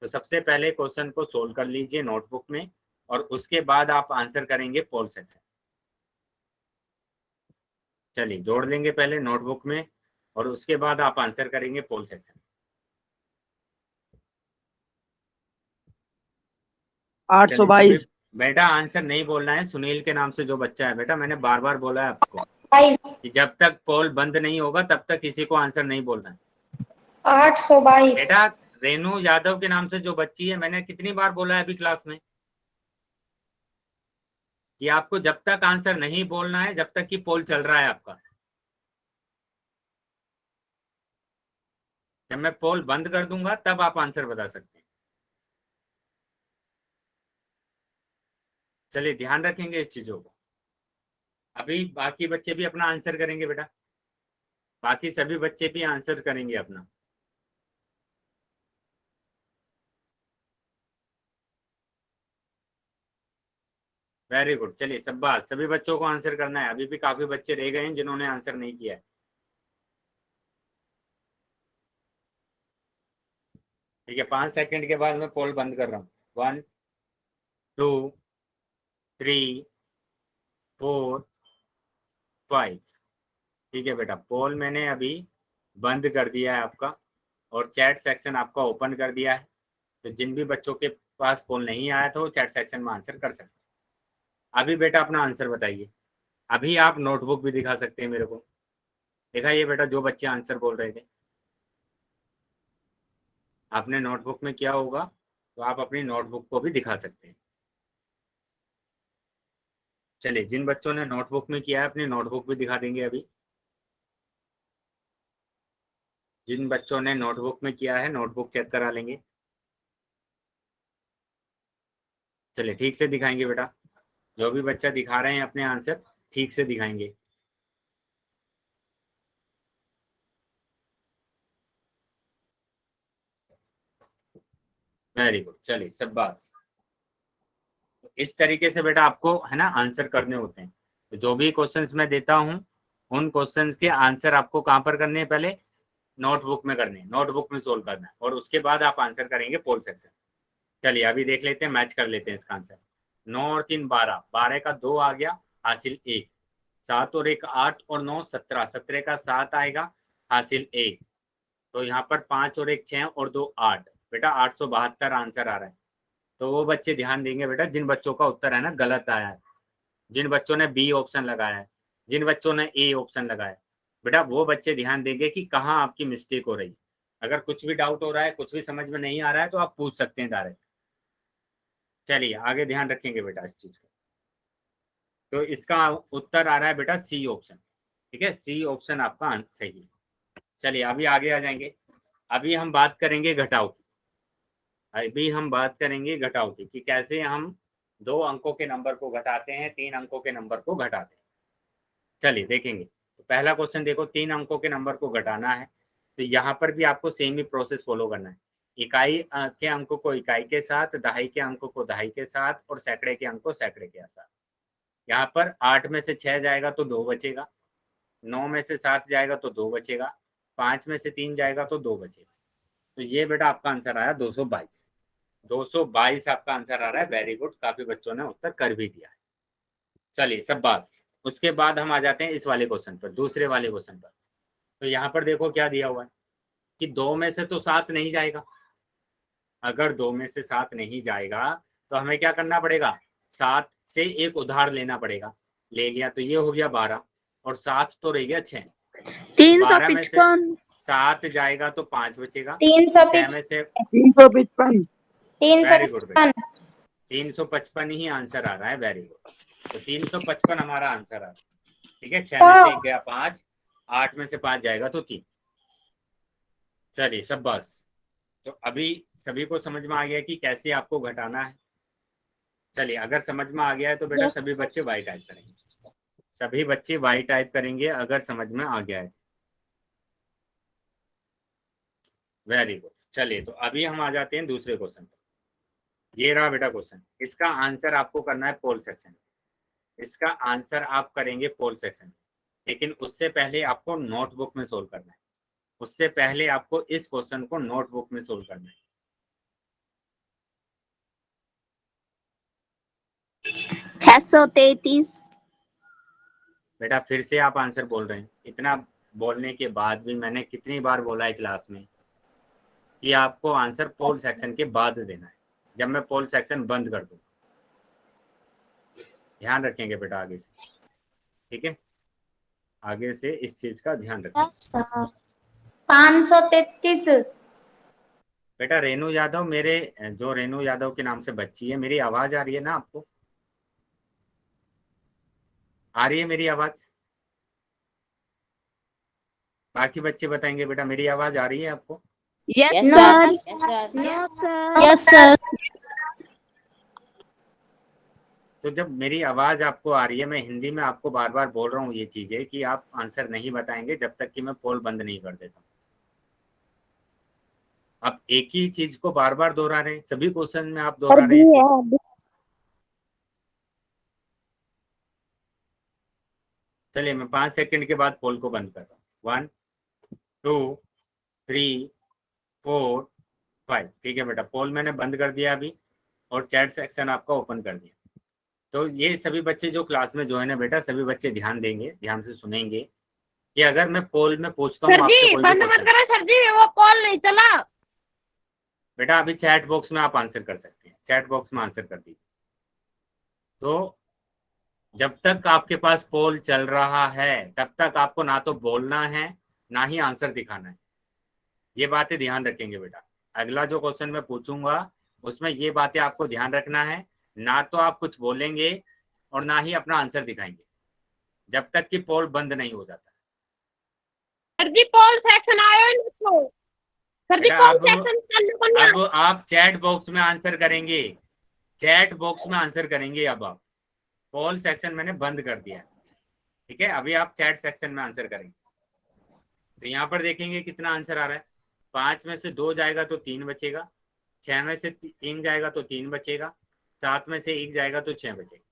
तो सबसे पहले क्वेश्चन को सोल्व कर लीजिए नोटबुक में और उसके बाद आप आंसर करेंगे पोल सेक्शन। चलिए जोड़ लेंगे पहले नोटबुक में और उसके बाद आप आंसर करेंगे पोल सेक्शन। 822। बेटा आंसर नहीं बोलना है। सुनील के नाम से जो बच्चा है बेटा, मैंने बार बार बोला है आपको कि जब तक पोल बंद नहीं होगा तब तक किसी को आंसर नहीं बोलना है। 822। बेटा रेनू यादव के नाम से जो बच्ची है, मैंने कितनी बार बोला है अभी क्लास में कि आपको जब तक आंसर नहीं बोलना है जब तक कि पोल चल रहा है आपका। जब मैं पोल बंद कर दूंगा तब आप आंसर बता सकते हैं। चलिए ध्यान रखेंगे इस चीजों को। अभी बाकी बच्चे भी अपना आंसर करेंगे बेटा, बाकी सभी बच्चे भी आंसर करेंगे अपना। Very good. चलिए सब बात, सभी बच्चों को आंसर करना है। अभी भी काफी बच्चे रह गए हैं जिन्होंने आंसर नहीं किया है। ठीक है, 5 सेकंड के बाद मैं पोल बंद कर रहा हूँ। 1 2 3 4 5। ठीक है बेटा, पोल मैंने अभी बंद कर दिया है आपका और चैट सेक्शन आपका ओपन कर दिया है। तो जिन भी बच्चों के पास पोल नहीं आया था वो चैट सेक्शन में आंसर कर सकते हैं। अभी बेटा अपना आंसर बताइए। अभी आप नोटबुक भी दिखा सकते हैं मेरे को। दिखाइए बेटा, जो बच्चे आंसर बोल रहे थे आपने नोटबुक में किया होगा तो आप अपनी नोटबुक को भी दिखा सकते हैं। चलिए जिन बच्चों ने नोटबुक में किया है अपनी नोटबुक भी दिखा देंगे अभी। जिन बच्चों ने नोटबुक में किया है नोटबुक चेक करा लेंगे। चलिए ठीक से दिखाएंगे बेटा, जो भी बच्चा दिखा रहे हैं अपने आंसर ठीक से दिखाएंगे। वेरी गुड, चलिए सब बात। इस तरीके से बेटा आपको है ना आंसर करने होते हैं। तो जो भी क्वेश्चंस मैं देता हूँ उन क्वेश्चंस के आंसर आपको कहाँ पर करने हैं, पहले नोटबुक में करने हैं, नोटबुक में सोल्व करना है, और उसके बाद आप आंसर करेंगे पोल सेक्शन। चलिए अभी देख लेते हैं, मैच कर लेते हैं इसका आंसर। 9 और 3 12, 12 का 2 आ गया, हासिल 1। 7 और 1 8 और 9 17, 17 का 7 आएगा, हासिल 1। तो यहाँ पर 5 और 1 6 और 2 8, बेटा 872 आंसर आ रहा है। तो वो बच्चे ध्यान देंगे बेटा जिन बच्चों का उत्तर है ना गलत आया है, जिन बच्चों ने बी ऑप्शन लगाया है, जिन बच्चों ने ए ऑप्शन लगाया है, बेटा वो बच्चे ध्यान देंगे कि कहाँ आपकी मिस्टेक हो रही है। अगर कुछ भी डाउट हो रहा है, कुछ भी समझ में नहीं आ रहा है, तो आप पूछ सकते हैं डायरेक्ट। चलिए आगे ध्यान रखेंगे बेटा इस चीज का। तो इसका उत्तर आ रहा है बेटा सी ऑप्शन। ठीक है, सी ऑप्शन आपका सही है। चलिए अभी आगे आ जाएंगे। अभी हम बात करेंगे घटाव की। अभी हम बात करेंगे घटाव की कि कैसे हम 2 अंकों के नंबर को घटाते हैं, 3 अंकों के नंबर को घटाते हैं। चलिए देखेंगे। तो पहला क्वेश्चन देखो, 3 अंकों के नंबर को घटाना है, तो यहाँ पर भी आपको सेम ही प्रोसेस फॉलो करना है। इकाई के अंकों को इकाई के साथ, दहाई के अंकों को दहाई के साथ, और सैकड़े के अंक को सैकड़े के साथ। यहाँ पर 8 में से 6 जाएगा तो 2 बचेगा, 9 में से 7 जाएगा तो 2 बचेगा, 5 में से 3 जाएगा तो 2 बचेगा। तो ये बेटा आपका आंसर आया 222। 222 आपका आंसर आ रहा है। वेरी गुड, काफी बच्चों ने उत्तर कर भी दिया है। चलिए सब बात। उसके बाद हम आ जाते हैं इस वाले क्वेश्चन पर, दूसरे वाले क्वेश्चन पर। तो यहाँ पर देखो क्या दिया हुआ है कि 2 में से तो 7 नहीं जाएगा। अगर 2 में से 7 नहीं जाएगा तो हमें क्या करना पड़ेगा, 7 से एक उधार लेना पड़ेगा। ले लिया तो ये हो गया 12, और 7 तो रह गया 6। 12 में से 7 जाएगा तो 5 बचेगा, 6 में से 355 वेरी गुड बेटा, 355 ही आंसर आ रहा है। वेरी गुड, तो 355 हमारा आंसर आ रहा है। ठीक है, 6 में से 1 गया 5, 8 में से 5 जाएगा तो 3। चलिए सब बस। तो अभी सभी को समझ में आ गया कि कैसे आपको घटाना है। चलिए अगर समझ में आ गया है तो बेटा सभी बच्चे वाई टाइप करेंगे, सभी बच्चे वाई टाइप करेंगे अगर समझ में आ गया है। Very good. चलिए तो अभी हम आ जाते हैं दूसरे क्वेश्चन पर। ये रहा बेटा क्वेश्चन, इसका आंसर आपको करना है पोल सेक्शन। इसका आंसर आप करेंगे पोल सेक्शन, लेकिन उससे पहले आपको नोटबुक में सोल्व करना है। उससे पहले आपको इस क्वेश्चन को नोटबुक में सोल्व करना है। 633। बेटा फिर से आप आंसर बोल रहे हैं। इतना बोलने के बाद भी मैंने कितनी बार बोला है क्लास में कि आपको आंसर पोल सेक्शन के बाद देना है, जब मैं पोल सेक्शन बंद कर दूं। ध्यान रखेंगे बेटा आगे से, ठीक है, आगे से इस चीज का ध्यान रखेंगे। 533। बेटा रेनू यादव, मेरे जो रेनू यादव के नाम से बच्ची है, मेरी आवाज आ रही है ना आपको? आ रही है मेरी आवाज? बाकी बच्चे बताएंगे बेटा मेरी आवाज आ रही है आपको? Yes sir. Yes sir. तो जब मेरी आवाज आपको आ रही है, मैं हिंदी में आपको बार बार बोल रहा हूँ ये चीजें कि आप आंसर नहीं बताएंगे जब तक कि मैं पोल बंद नहीं कर देता। आप एक ही चीज को बार बार दोहरा रहे हैं, सभी क्वेश्चन में आप दोहरा रहे हैं। चलिए मैं 5 सेकंड के बाद पोल को बंद कर रहा हूँ। 1 2 3 4 5। ठीक है बेटा, पोल मैंने बंद कर दिया अभी, और चैट सेक्शन आपका ओपन कर दिया। तो ये सभी बच्चे जो क्लास में ज्वाइन है बेटा, सभी बच्चे ध्यान देंगे, ध्यान से सुनेंगे कि अगर मैं पोल में पूछता हूँ आपसे कोई भी क्वेश्चन, सर जी वो कॉल नहीं चला। बेटा अभी चैट बॉक्स में आप आंसर कर सकते हैं, चैट बॉक्स में आंसर कर दीजिए। तो जब तक आपके पास पोल चल रहा है तब तक आपको ना तो बोलना है ना ही आंसर दिखाना है। ये बातें ध्यान रखेंगे बेटा। अगला जो क्वेश्चन मैं पूछूंगा उसमें ये बातें आपको ध्यान रखना है, ना तो आप कुछ बोलेंगे और ना ही अपना आंसर दिखाएंगे जब तक कि पोल बंद नहीं हो जाता। सर जी पोल सेक्शन आया नहीं। सर जी बेटा पोल सेक्शन अब आप चैट बॉक्स में आंसर करेंगे, चैट बॉक्स में आंसर करेंगे। अब आप पोल सेक्शन मैंने बंद कर दिया, ठीक है। अभी आप चैट सेक्शन में आंसर करेंगे। तो यहाँ पर देखेंगे कितना आंसर आ रहा है। 5 में से 2 जाएगा तो 3 बचेगा, 6 में से 3 जाएगा तो 3 बचेगा, 7 में से 1 जाएगा तो 6 बचेगा।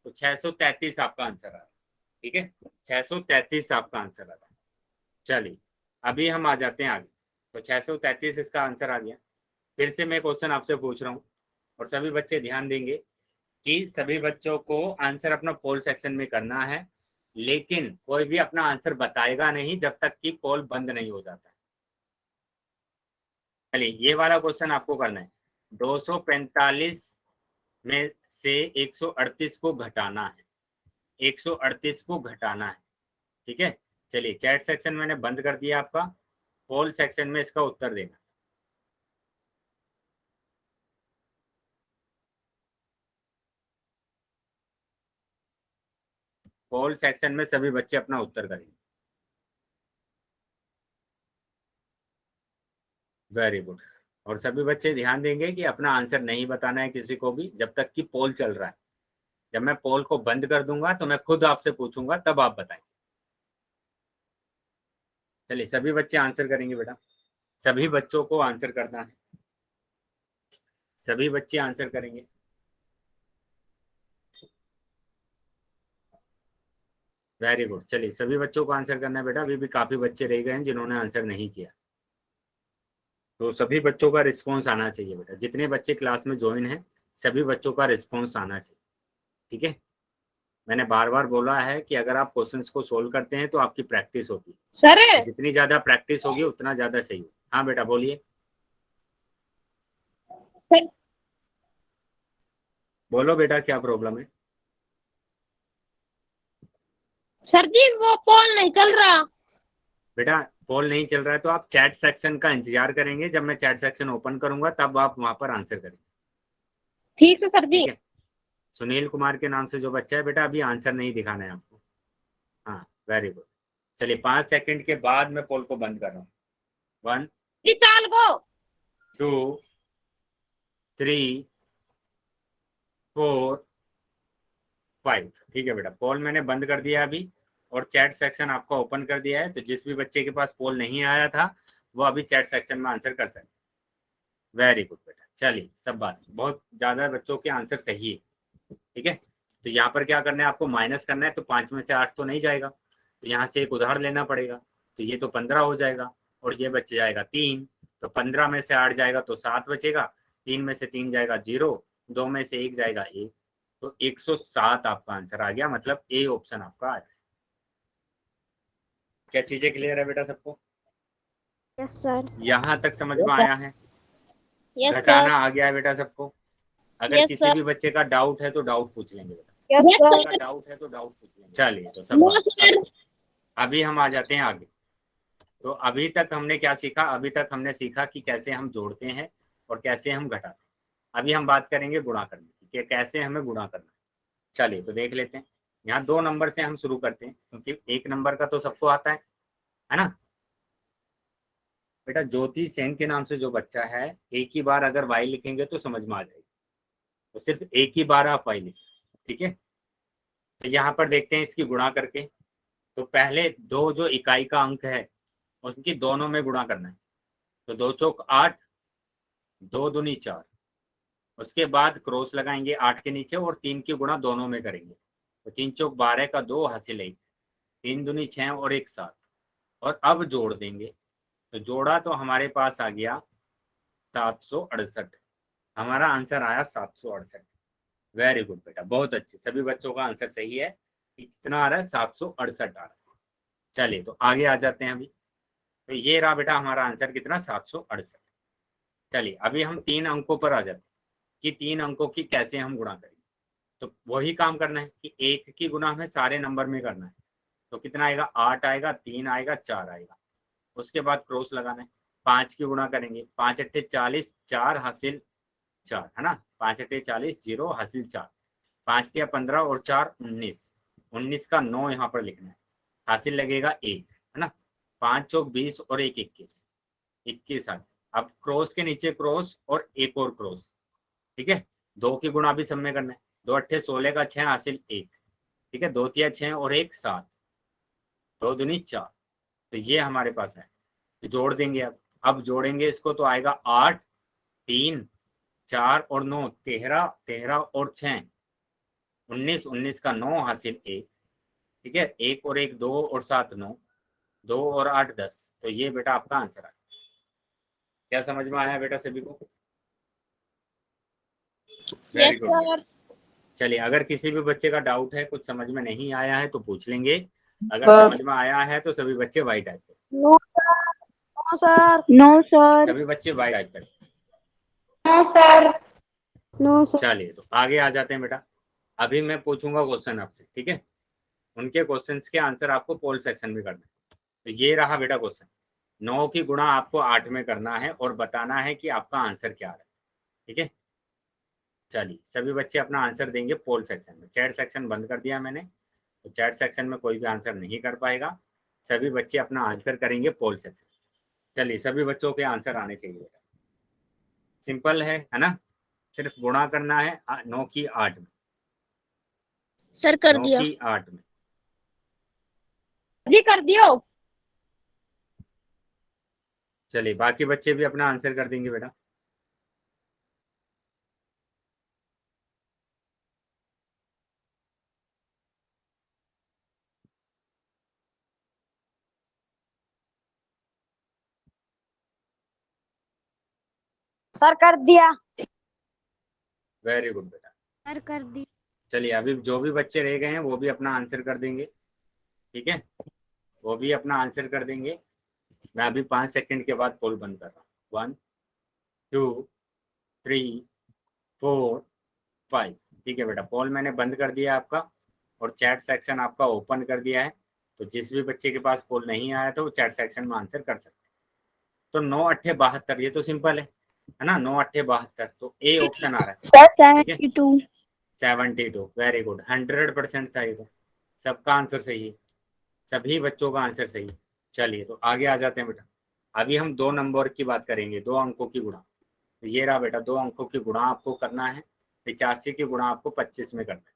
तो 633 आपका आंसर आ रहा है, ठीक है। 633 आपका आंसर आ रहा है। चलिए अभी हम आ जाते हैं आगे। तो 633 इसका आंसर आ गया। फिर से मैं क्वेश्चन आपसे पूछ रहा हूँ और सभी बच्चे ध्यान देंगे कि सभी बच्चों को आंसर अपना पोल सेक्शन में करना है, लेकिन कोई भी अपना आंसर बताएगा नहीं जब तक कि पोल बंद नहीं हो जाता। चलिए ये वाला क्वेश्चन आपको करना है। 245 में से 138 को घटाना है, 138 को घटाना है, ठीक है। चलिए चैट सेक्शन मैंने बंद कर दिया आपका, पोल सेक्शन में इसका उत्तर देना। पोल सेक्शन में सभी बच्चे अपना उत्तर करेंगे। Very good. और सभी बच्चे ध्यान देंगे कि अपना आंसर नहीं बताना है किसी को भी जब तक कि पोल चल रहा है। जब मैं पोल को बंद कर दूंगा तो मैं खुद आपसे पूछूंगा, तब आप बताएं। चलिए सभी बच्चे आंसर करेंगे बेटा, सभी बच्चों को आंसर करना है, सभी बच्चे आंसर करेंगे। Very good. चलिए सभी बच्चों को आंसर करना है बेटा। अभी भी काफी बच्चे रह गए हैं जिन्होंने आंसर नहीं किया, तो सभी बच्चों का रिस्पॉन्स आना चाहिए बेटा। जितने बच्चे क्लास में ज्वाइन हैं सभी बच्चों का रिस्पॉन्स आना चाहिए, ठीक है। मैंने बार बार बोला है कि अगर आप क्वेश्चंस को सोल्व करते हैं तो आपकी प्रैक्टिस होती है। सर जितनी ज्यादा प्रैक्टिस होगी उतना ज्यादा सही हो। हाँ बेटा बोलिए, बोलो बेटा क्या प्रॉब्लम है। सर जी वो पोल नहीं चल रहा। बेटा पोल नहीं चल रहा है तो आप चैट सेक्शन का इंतजार करेंगे। जब मैं चैट सेक्शन ओपन करूंगा तब आप वहां पर आंसर करेंगे, ठीक है सर जी। ठीक है। सुनील कुमार के नाम से जो बच्चा है बेटा, अभी आंसर नहीं दिखाना है आपको। हाँ वेरी गुड। चलिए 5 सेकंड के बाद मैं पोल को बंद कर रहा हूँ। 1 जी चाल को 2 3 4 5, ठीक है बेटा। पोल मैंने बंद कर दिया अभी और चैट सेक्शन आपका ओपन कर दिया है। तो जिस भी बच्चे के पास पोल नहीं आया था वो अभी चैट सेक्शन में आंसर कर सकते। वेरी गुड बेटा। चलिए सब बात, बहुत ज्यादा बच्चों के आंसर सही है, ठीक है। तो यहाँ पर क्या करना है आपको, माइनस करना है। तो 5 में से 8 तो नहीं जाएगा, तो यहाँ से एक उधार लेना पड़ेगा। तो ये तो 15 हो जाएगा और ये बच जाएगा 3। तो 15 में से 8 जाएगा तो 7 बचेगा, 3 में से 3 जाएगा 0, 2 में से 1 जाएगा 1। तो 107 आपका आंसर आ गया, मतलब ए ऑप्शन आपका आया। क्या चीजें क्लियर है बेटा सबको? Yes sir. यहाँ तक समझ में आया है? Yes sir. घटाना आ गया है बेटा सबको? अगर Yes, किसी sir. भी बच्चे का डाउट है तो डाउट पूछ लेंगे बेटा। Yes sir. का डाउट है तो डाउट पूछ लेंगे। चलिए तो सब नो बात। सर। अभी हम आ जाते हैं आगे। तो अभी तक हमने क्या सीखा? अभी तक हमने सीखा कि कैसे हम जोड़ते हैं और कैसे हम घटाते हैं। अभी हम बात करेंगे गुणा करने की, कि कैसे हमें गुणा करना है। चलिए तो देख लेते हैं। यहाँ 2 नंबर से हम शुरू करते हैं क्योंकि 1 नंबर का तो सबको आता है ना बेटा। ज्योति सेन के नाम से जो बच्चा है, एक ही बार अगर वाई लिखेंगे तो समझ में आ जाएगी। तो सिर्फ एक ही बार आप वाई लिखें, ठीक है। तो यहाँ पर देखते हैं इसकी गुणा करके। तो पहले 2 जो इकाई का अंक है उनकी दोनों में गुणा करना है। तो 2 चौक 8, 2 दूनी 4। उसके बाद क्रॉस लगाएंगे 8 के नीचे और 3 की गुणा दोनों में करेंगे। तो 3 चौक 12 का 2 हासिल 1, 3 दूनी 6 और 1 7। और अब जोड़ देंगे। तो जोड़ा तो हमारे पास आ गया 768। हमारा आंसर आया 768। वेरी गुड बेटा, बहुत अच्छे। सभी बच्चों का आंसर सही है। कितना आ रहा है? 768 आ रहा है। चलिए तो आगे आ जाते हैं अभी। तो ये रहा बेटा हमारा आंसर, कितना? 768। चलिए अभी हम 3 अंकों पर आ जाते हैं कि 3 अंकों की कैसे हम गुणा करेंगे। तो वही काम करना है कि 1 की गुणा हमें सारे नंबर में करना है। तो कितना आएगा? 8 आएगा, 3 आएगा, 4 आएगा। उसके बाद क्रॉस लगाना है। 5 की गुणा करेंगे, 5 अट्ठे 40, 4 हासिल 4, है ना। 5 अट्ठे 40, 0 हासिल 4, 5 तिया 15 और 4 19। 19 का 9 यहाँ पर लिखना है, हासिल लगेगा 1, है ना। 5 चौक 20 और 1 21, 21 आ। अब क्रॉस के नीचे क्रॉस और एक और क्रॉस, ठीक है। 2 की गुणा भी सब में करना है। 2 अट्ठे 16 का 6 हासिल 1, ठीक है। 2 तिया 6 और 1 7, 2 दूनी 4, तो ये हमारे पास है। तो जोड़ देंगे अब जोड़ेंगे इसको तो आएगा 8 3 4 और 9 13, 13 और 6 19, 19 का 9 हासिल 1, ठीक है। 1 और 1 2 और 7 9, 2 और 8 10, तो ये बेटा आपका आंसर है। क्या समझ में आया बेटा सभी को? Very yes good. सर। चलिए, अगर किसी भी बच्चे का डाउट है, कुछ समझ में नहीं आया है तो पूछ लेंगे। अगर सर। समझ में आया है तो सभी बच्चे वाई टाइप करें। No sir. No sir. No sir. सभी बच्चे वाई टाइप करें। No sir. No sir. चलिए, तो आगे आ जाते हैं बेटा। अभी मैं पूछूंगा क्वेश्चन आपसे, ठीक है। उनके क्वेश्चंस के आंसर आपको पोल सेक्शन में करना है। तो ये रहा बेटा क्वेश्चन। 9 की गुणा आपको 8 में करना है और बताना है कि आपका आंसर क्या है, ठीक है। चलिए, सभी बच्चे अपना आंसर देंगे पोल सेक्शन में। चैट सेक्शन बंद कर दिया मैंने, तो चैट सेक्शन में कोई भी आंसर नहीं कर पाएगा। सभी बच्चे अपना आंसर करेंगे पोल सेक्शन। चलिए, सभी बच्चों के आंसर आने चाहिए बेटा। सिंपल है ना। सिर्फ गुणा करना है 9 की 8 में। सर कर 9 दिया। की 8 में। जी कर दियो। चलिए, बाकी बच्चे भी अपना आंसर कर देंगे बेटा। सर कर दिया। वेरी गुड बेटा। सर कर दी। चलिए, अभी जो भी बच्चे रह गए हैं वो भी अपना आंसर कर देंगे, ठीक है। वो भी अपना आंसर कर देंगे। मैं अभी 5 सेकंड के बाद पोल बंद कर रहा हूँ। 1 2 3 4 5, ठीक है बेटा। पोल मैंने बंद कर दिया आपका और चैट सेक्शन आपका ओपन कर दिया है। तो जिस भी बच्चे के पास पोल नहीं आया तो वो चैट सेक्शन में आंसर कर सकते हैं। तो 9 अट्ठे 72, ये तो सिंपल है ना। 9 अट्ठे 72, तो ए ऑप्शन आ रहा है, सर ठीक है। 72। 72, वेरी गुड। 100% था ये तो। सबका आंसर सही है, सभी बच्चों का आंसर सही है। चलिए, तो आगे आ जाते हैं बेटा। अभी हम 2 नंबर की बात करेंगे, 2 अंकों की गुणा। तो ये रहा बेटा, 2 अंकों की गुणा आपको करना है। 85 की गुणा आपको 25 में करना है।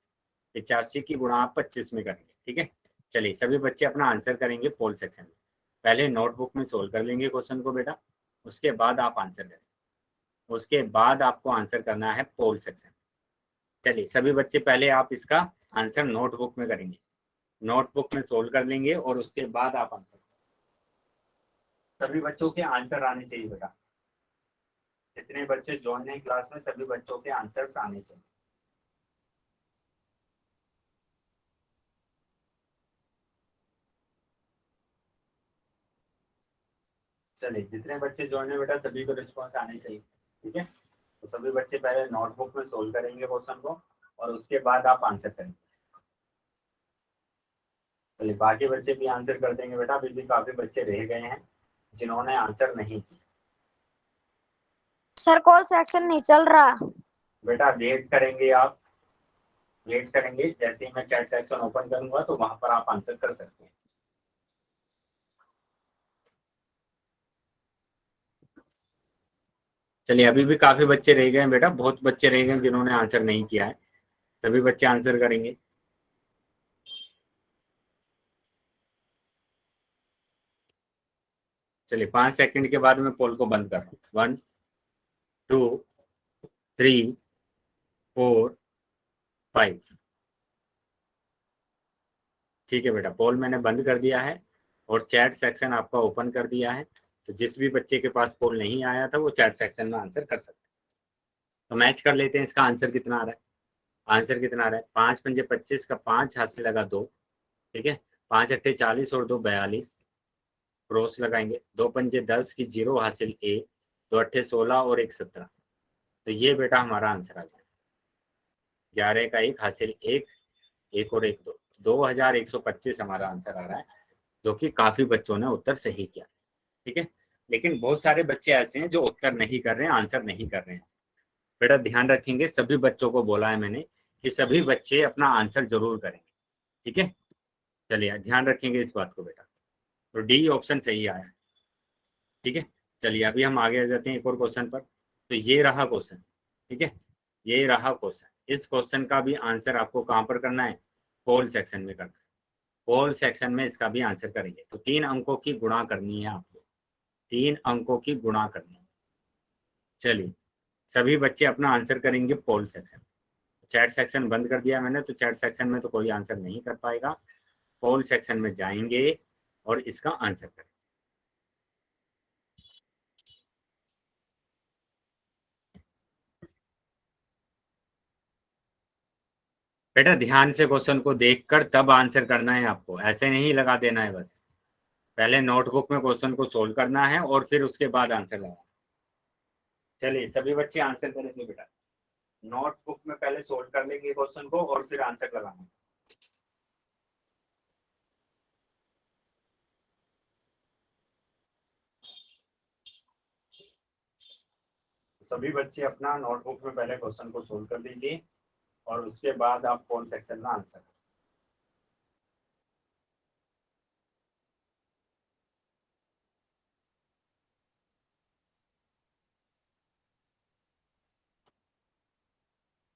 85 की गुणा आप 25 में करेंगे, ठीक है। चलिए, सभी बच्चे अपना आंसर करेंगे पोल सेक्शन में। पहले नोटबुक में सोल्व कर लेंगे क्वेश्चन को बेटा, उसके बाद आप आंसर करेंगे। उसके बाद आपको आंसर करना है पोल सेक्शन। चलिए, सभी बच्चे पहले आप इसका आंसर नोटबुक में करेंगे। नोटबुक में सोल्व कर लेंगे और उसके बाद आप आंसर। सभी बच्चों के आंसर आने चाहिए बेटा। जितने बच्चे ज्वाइन है क्लास में, सभी बच्चों के आंसर्स आने चाहिए। चलिए, जितने बच्चे ज्वाइन है बेटा सभी को रिस्पॉन्स आने चाहिए, ठीक है। तो सभी बच्चे पहले नोटबुक में सोल्व करेंगे क्वेश्चन को और उसके बाद आप आंसर करेंगे। चलिए, बाकी बच्चे भी आंसर कर देंगे बेटा। अभी भी काफी बच्चे रह गए हैं जिन्होंने आंसर नहीं किया। सर कॉल सेक्शन नहीं चल रहा। बेटा वेट करेंगे आप, वेट करेंगे। जैसे ही मैं चैट सेक्शन ओपन करूंगा तो वहां पर आप आंसर कर सकते हैं। चलिए, अभी भी काफी बच्चे रह गए हैं बेटा, बहुत बच्चे रह गए हैं जिन्होंने आंसर नहीं किया है। सभी बच्चे आंसर करेंगे। चलिए, 5 सेकंड के बाद मैं पोल को बंद कर रहा हूँ। 1 2 3 4 5, ठीक है बेटा। पोल मैंने बंद कर दिया है और चैट सेक्शन आपका ओपन कर दिया है। तो जिस भी बच्चे के पास पोल नहीं आया था वो चैट सेक्शन में आंसर कर सकते हैं। तो मैच कर लेते हैं, इसका आंसर कितना आ रहा है। आंसर कितना आ रहा है, 5 पंजे 25 का 5 हासिल लगा 2, ठीक है। 5 अट्ठे 40 और 2 42, क्रॉस लगाएंगे। 2 पंजे 10 की 0 हासिल 1, 2 अट्ठे 16 और 1 17, तो ये बेटा हमारा आंसर आ गया। 11 का 1 हासिल 1, 1 और 1 2, 2125 हमारा आंसर आ रहा है, जो कि काफी बच्चों ने उत्तर सही किया, ठीक है। लेकिन बहुत सारे बच्चे ऐसे हैं जो उत्तर नहीं कर रहे हैं, आंसर नहीं कर रहे हैं। बेटा ध्यान रखेंगे, सभी बच्चों को बोला है मैंने कि सभी बच्चे अपना आंसर जरूर करेंगे, ठीक है। चलिए, ध्यान रखेंगे इस बात को बेटा। तो डी ऑप्शन सही आया, ठीक है। चलिए, अभी हम आगे आ जाते हैं एक और क्वेश्चन पर। तो ये रहा क्वेश्चन, ठीक है। ये रहा क्वेश्चन। इस क्वेश्चन का भी आंसर आपको कहाँ पर करना है, पोल सेक्शन में करना है। पोल सेक्शन में इसका भी आंसर करेंगे। तो 3 अंकों की गुणा करनी है आपको, 3 अंकों की गुणा करनी है। चलिए सभी बच्चे अपना आंसर करेंगे पोल सेक्शन। चैट सेक्शन बंद कर दिया मैंने, तो चैट सेक्शन में तो कोई आंसर नहीं कर पाएगा। पोल सेक्शन में जाएंगे और इसका आंसर करें। बेटा ध्यान से क्वेश्चन को देखकर तब आंसर करना है आपको, ऐसे नहीं लगा देना है बस। पहले नोटबुक में क्वेश्चन को सोल्व करना है और फिर उसके बाद आंसर लगाना। चलिए सभी बच्चे आंसर करेंगे बेटा। नोटबुक में पहले सोल्व कर लेंगे क्वेश्चन को और फिर आंसर लगाना। सभी बच्चे अपना नोटबुक में पहले क्वेश्चन को सोल्व कर लीजिए और उसके बाद आप पोल सेक्शन में आंसर करें।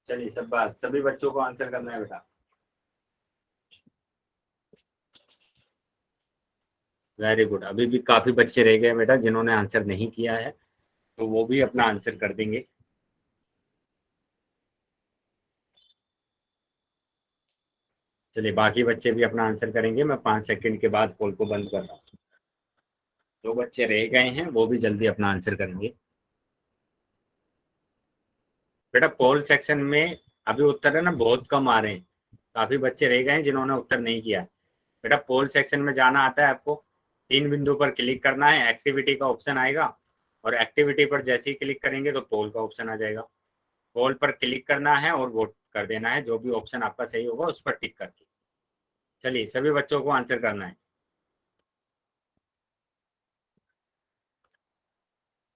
चलिए सभी बच्चों को आंसर करना है बेटा। Very good. अभी भी काफी बच्चे रह गए बेटा जिन्होंने आंसर नहीं किया है, तो वो भी अपना आंसर कर देंगे। चलिए बाकी बच्चे भी अपना आंसर करेंगे। मैं 5 सेकंड के बाद पोल को बंद कर रहा हूँ। जो बच्चे रह गए हैं वो भी जल्दी अपना आंसर करेंगे। बेटा पोल सेक्शन में अभी उत्तर है ना बहुत कम आ रहे हैं, काफी बच्चे रह गए हैं जिन्होंने उत्तर नहीं किया। बेटा पोल सेक्शन में जाना आता है आपको, 3 बिंदु पर क्लिक करना है, एक्टिविटी का ऑप्शन आएगा और एक्टिविटी पर जैसे ही क्लिक करेंगे तो पोल का ऑप्शन आ जाएगा। पोल पर क्लिक करना है और वोट कर देना है, जो भी ऑप्शन आपका सही होगा उस पर टिक करके। चलिए सभी बच्चों को आंसर करना है।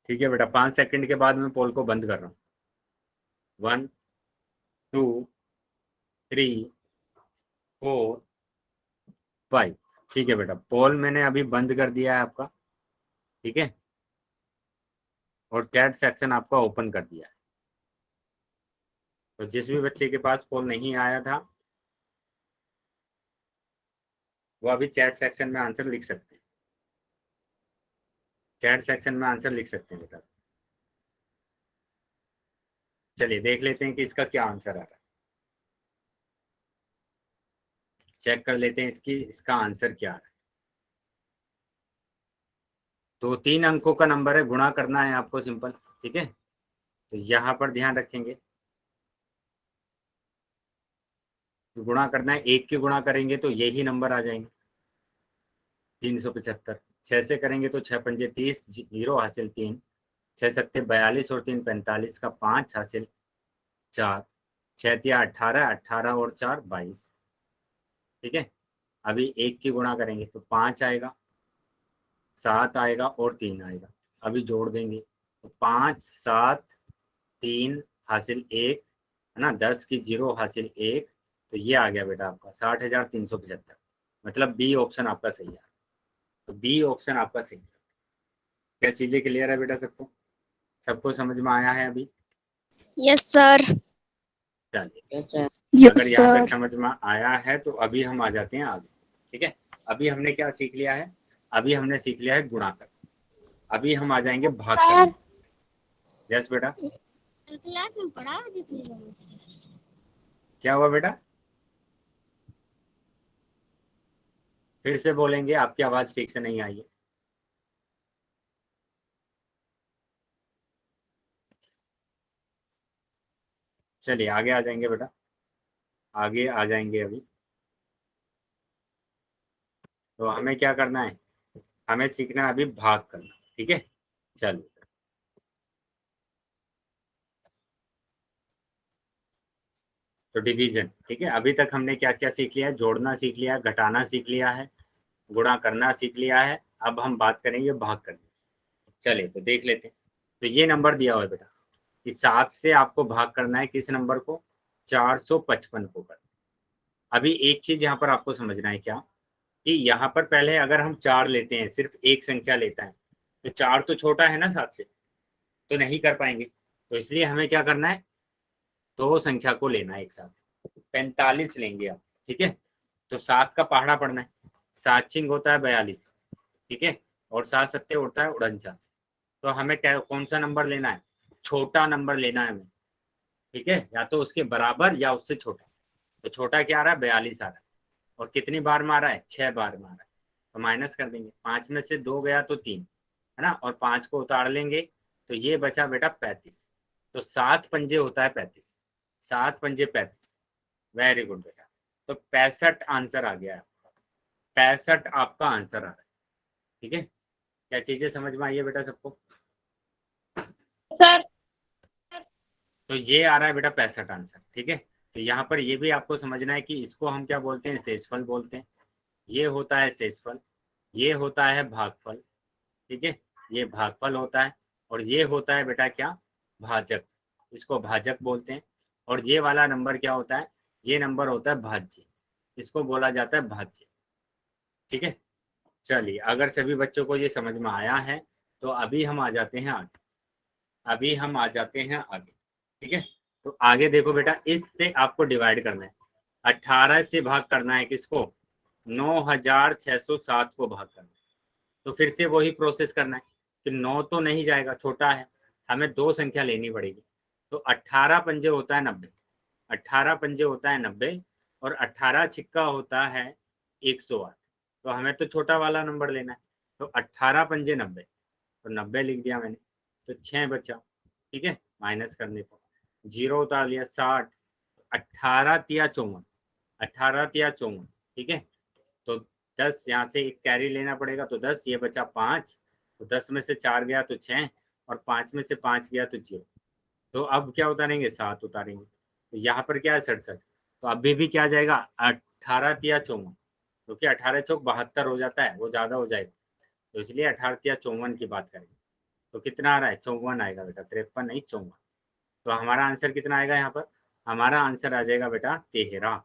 ठीक है बेटा, 5 सेकंड के बाद मैं पोल को बंद कर रहा हूँ। 1 2 3 4 5। ठीक है बेटा, पोल मैंने अभी बंद कर दिया है आपका। ठीक है, और चैट सेक्शन आपका ओपन कर दिया है। तो जिस भी बच्चे के पास पोल नहीं आया था वो अभी चैट सेक्शन में आंसर लिख सकते हैं। चैट सेक्शन में आंसर लिख सकते हैं बेटा। चलिए देख लेते हैं कि इसका क्या आंसर आ रहा है। चेक कर लेते हैं इसका आंसर क्या आ रहा है। तो 3 अंकों का नंबर है, गुणा करना है आपको सिंपल। ठीक है, तो यहाँ पर ध्यान रखेंगे, तो गुणा करना है। 1 की गुणा करेंगे तो यही नंबर आ जाएंगे 375। 6 से करेंगे तो 6 पंजे 30, 0 हासिल 3, 6 सत्ते 42 और 3 45 का 5 हासिल 4, 6 तिया 18, 18 और 4 22। ठीक है, अभी 1 की गुणा करेंगे तो 5 आएगा, 7 आएगा और 3 आएगा। अभी जोड़ देंगे तो 5 7 3 हासिल 1 है ना, 10 की 0 हासिल 1, तो ये आ गया बेटा आपका 60,375। मतलब बी ऑप्शन आपका सही है। तो बी ऑप्शन आपका सही है। क्या चीजें क्लियर है बेटा सबको? सबको समझ में आया है अभी? Yes sir. चलिए अगर यहाँ तक समझ में आया है तो अभी हम आ जाते हैं आगे। ठीक है, अभी हमने क्या सीख लिया है? अभी हमने सीख लिया है गुणा कर। अभी हम आ जाएंगे भाग करने। यस बेटा, क्लास में पढ़ा क्या हुआ बेटा? फिर से बोलेंगे, आपकी आवाज ठीक से नहीं आई है। चलिए आगे आ जाएंगे बेटा, आगे आ जाएंगे अभी। तो हमें क्या करना है? हमें सीखना है अभी भाग करना। ठीक है, चलिए तो डिवीजन। ठीक है, अभी तक हमने क्या क्या सीख लिया है? जोड़ना सीख लिया है, घटाना सीख लिया है, गुणा करना सीख लिया है। अब हम बात करेंगे भाग करने। चलिए तो देख लेते हैं। तो ये नंबर दिया हुआ है बेटा कि 7 से आपको भाग करना है किस नंबर को? 455 को कर। अभी एक चीज यहाँ पर आपको समझना है क्या, कि यहाँ पर पहले अगर हम 4 लेते हैं, सिर्फ एक संख्या लेता है, तो 4 तो छोटा है ना 7 से, तो नहीं कर पाएंगे। तो इसलिए हमें क्या करना है, दो संख्या को लेना है एक साथ, 45 लेंगे आप, ठीक है। तो 7 का पहाड़ा पढ़ना है, 7 छिंग होता है 42, ठीक है, और 7 सत्ते होता है 49। तो हमें क्या कौन सा नंबर लेना है, छोटा नंबर लेना है हमें, ठीक है, या तो उसके बराबर या उससे छोटा। तो छोटा क्या आ रहा है, 42 आ रहा है, और कितनी बार में आ रहा है, 6 बार में आ रहा है। तो माइनस कर देंगे, 5 में से 2 गया तो 3, है ना, और 5 को उतार लेंगे तो ये बचा बेटा 35। तो 7 पंजे होता है 35, 7 पंजे 35। वेरी गुड बेटा। तो 65 आंसर आ गया है, 65 आपका आंसर आ रहा है, ठीक है। क्या चीजें समझ में आई है बेटा सबको? सर। तो ये आ रहा है बेटा 65 आंसर, ठीक है। तो यहाँ पर ये भी आपको समझना है कि इसको हम क्या बोलते हैं, शेषफल बोलते हैं। ये होता है शेषफल, ये होता है भागफल, ठीक है, ये भागफल होता है, और ये होता है बेटा क्या, भाजक, इसको भाजक बोलते हैं। और ये वाला नंबर क्या होता है, ये नंबर होता है भाज्य, इसको बोला जाता है भाज्य, ठीक है। चलिए, अगर सभी बच्चों को ये समझ में आया है तो अभी हम आ जाते हैं आगे, अभी हम आ जाते हैं आगे, ठीक है। तो आगे देखो बेटा, इस पे आपको डिवाइड करना है, 18 से भाग करना है किसको, 9607 को भाग करना है। तो फिर से वही प्रोसेस करना है कि 9 तो नहीं जाएगा, छोटा है, हमें दो संख्या लेनी पड़ेगी। तो 18 पंजे होता है 90, 18 पंजे होता है 90, और 18 छिक्का होता है 108। तो हमें तो छोटा वाला नंबर लेना है, तो 18 पंजे 90, तो 90 लिख दिया मैंने, तो 6 बचा, ठीक है, माइनस करने पर 0 उतार लिया, 60, 18 तिया 54, 18 तिया 54, ठीक है। तो 10 यहाँ से एक कैरी लेना पड़ेगा, तो 10, ये बचा 5, तो 10 में से 4 गया तो 6, और 5 में से 5 गया तो 0। तो अब क्या उतारेंगे, 7 उतारेंगे। तो यहाँ पर क्या है 67, तो अभी भी क्या जाएगा, 18 तिया 54, क्योंकि 18 चौक 72 हो जाता है, वो ज़्यादा हो जाएगा, तो इसलिए 18 तिया 54 की बात करेंगे। तो कितना आ रहा है, 54 आएगा बेटा, 53 नहीं 54। तो हमारा आंसर कितना आएगा यहाँ पर, हमारा आंसर आ जाएगा बेटा 13।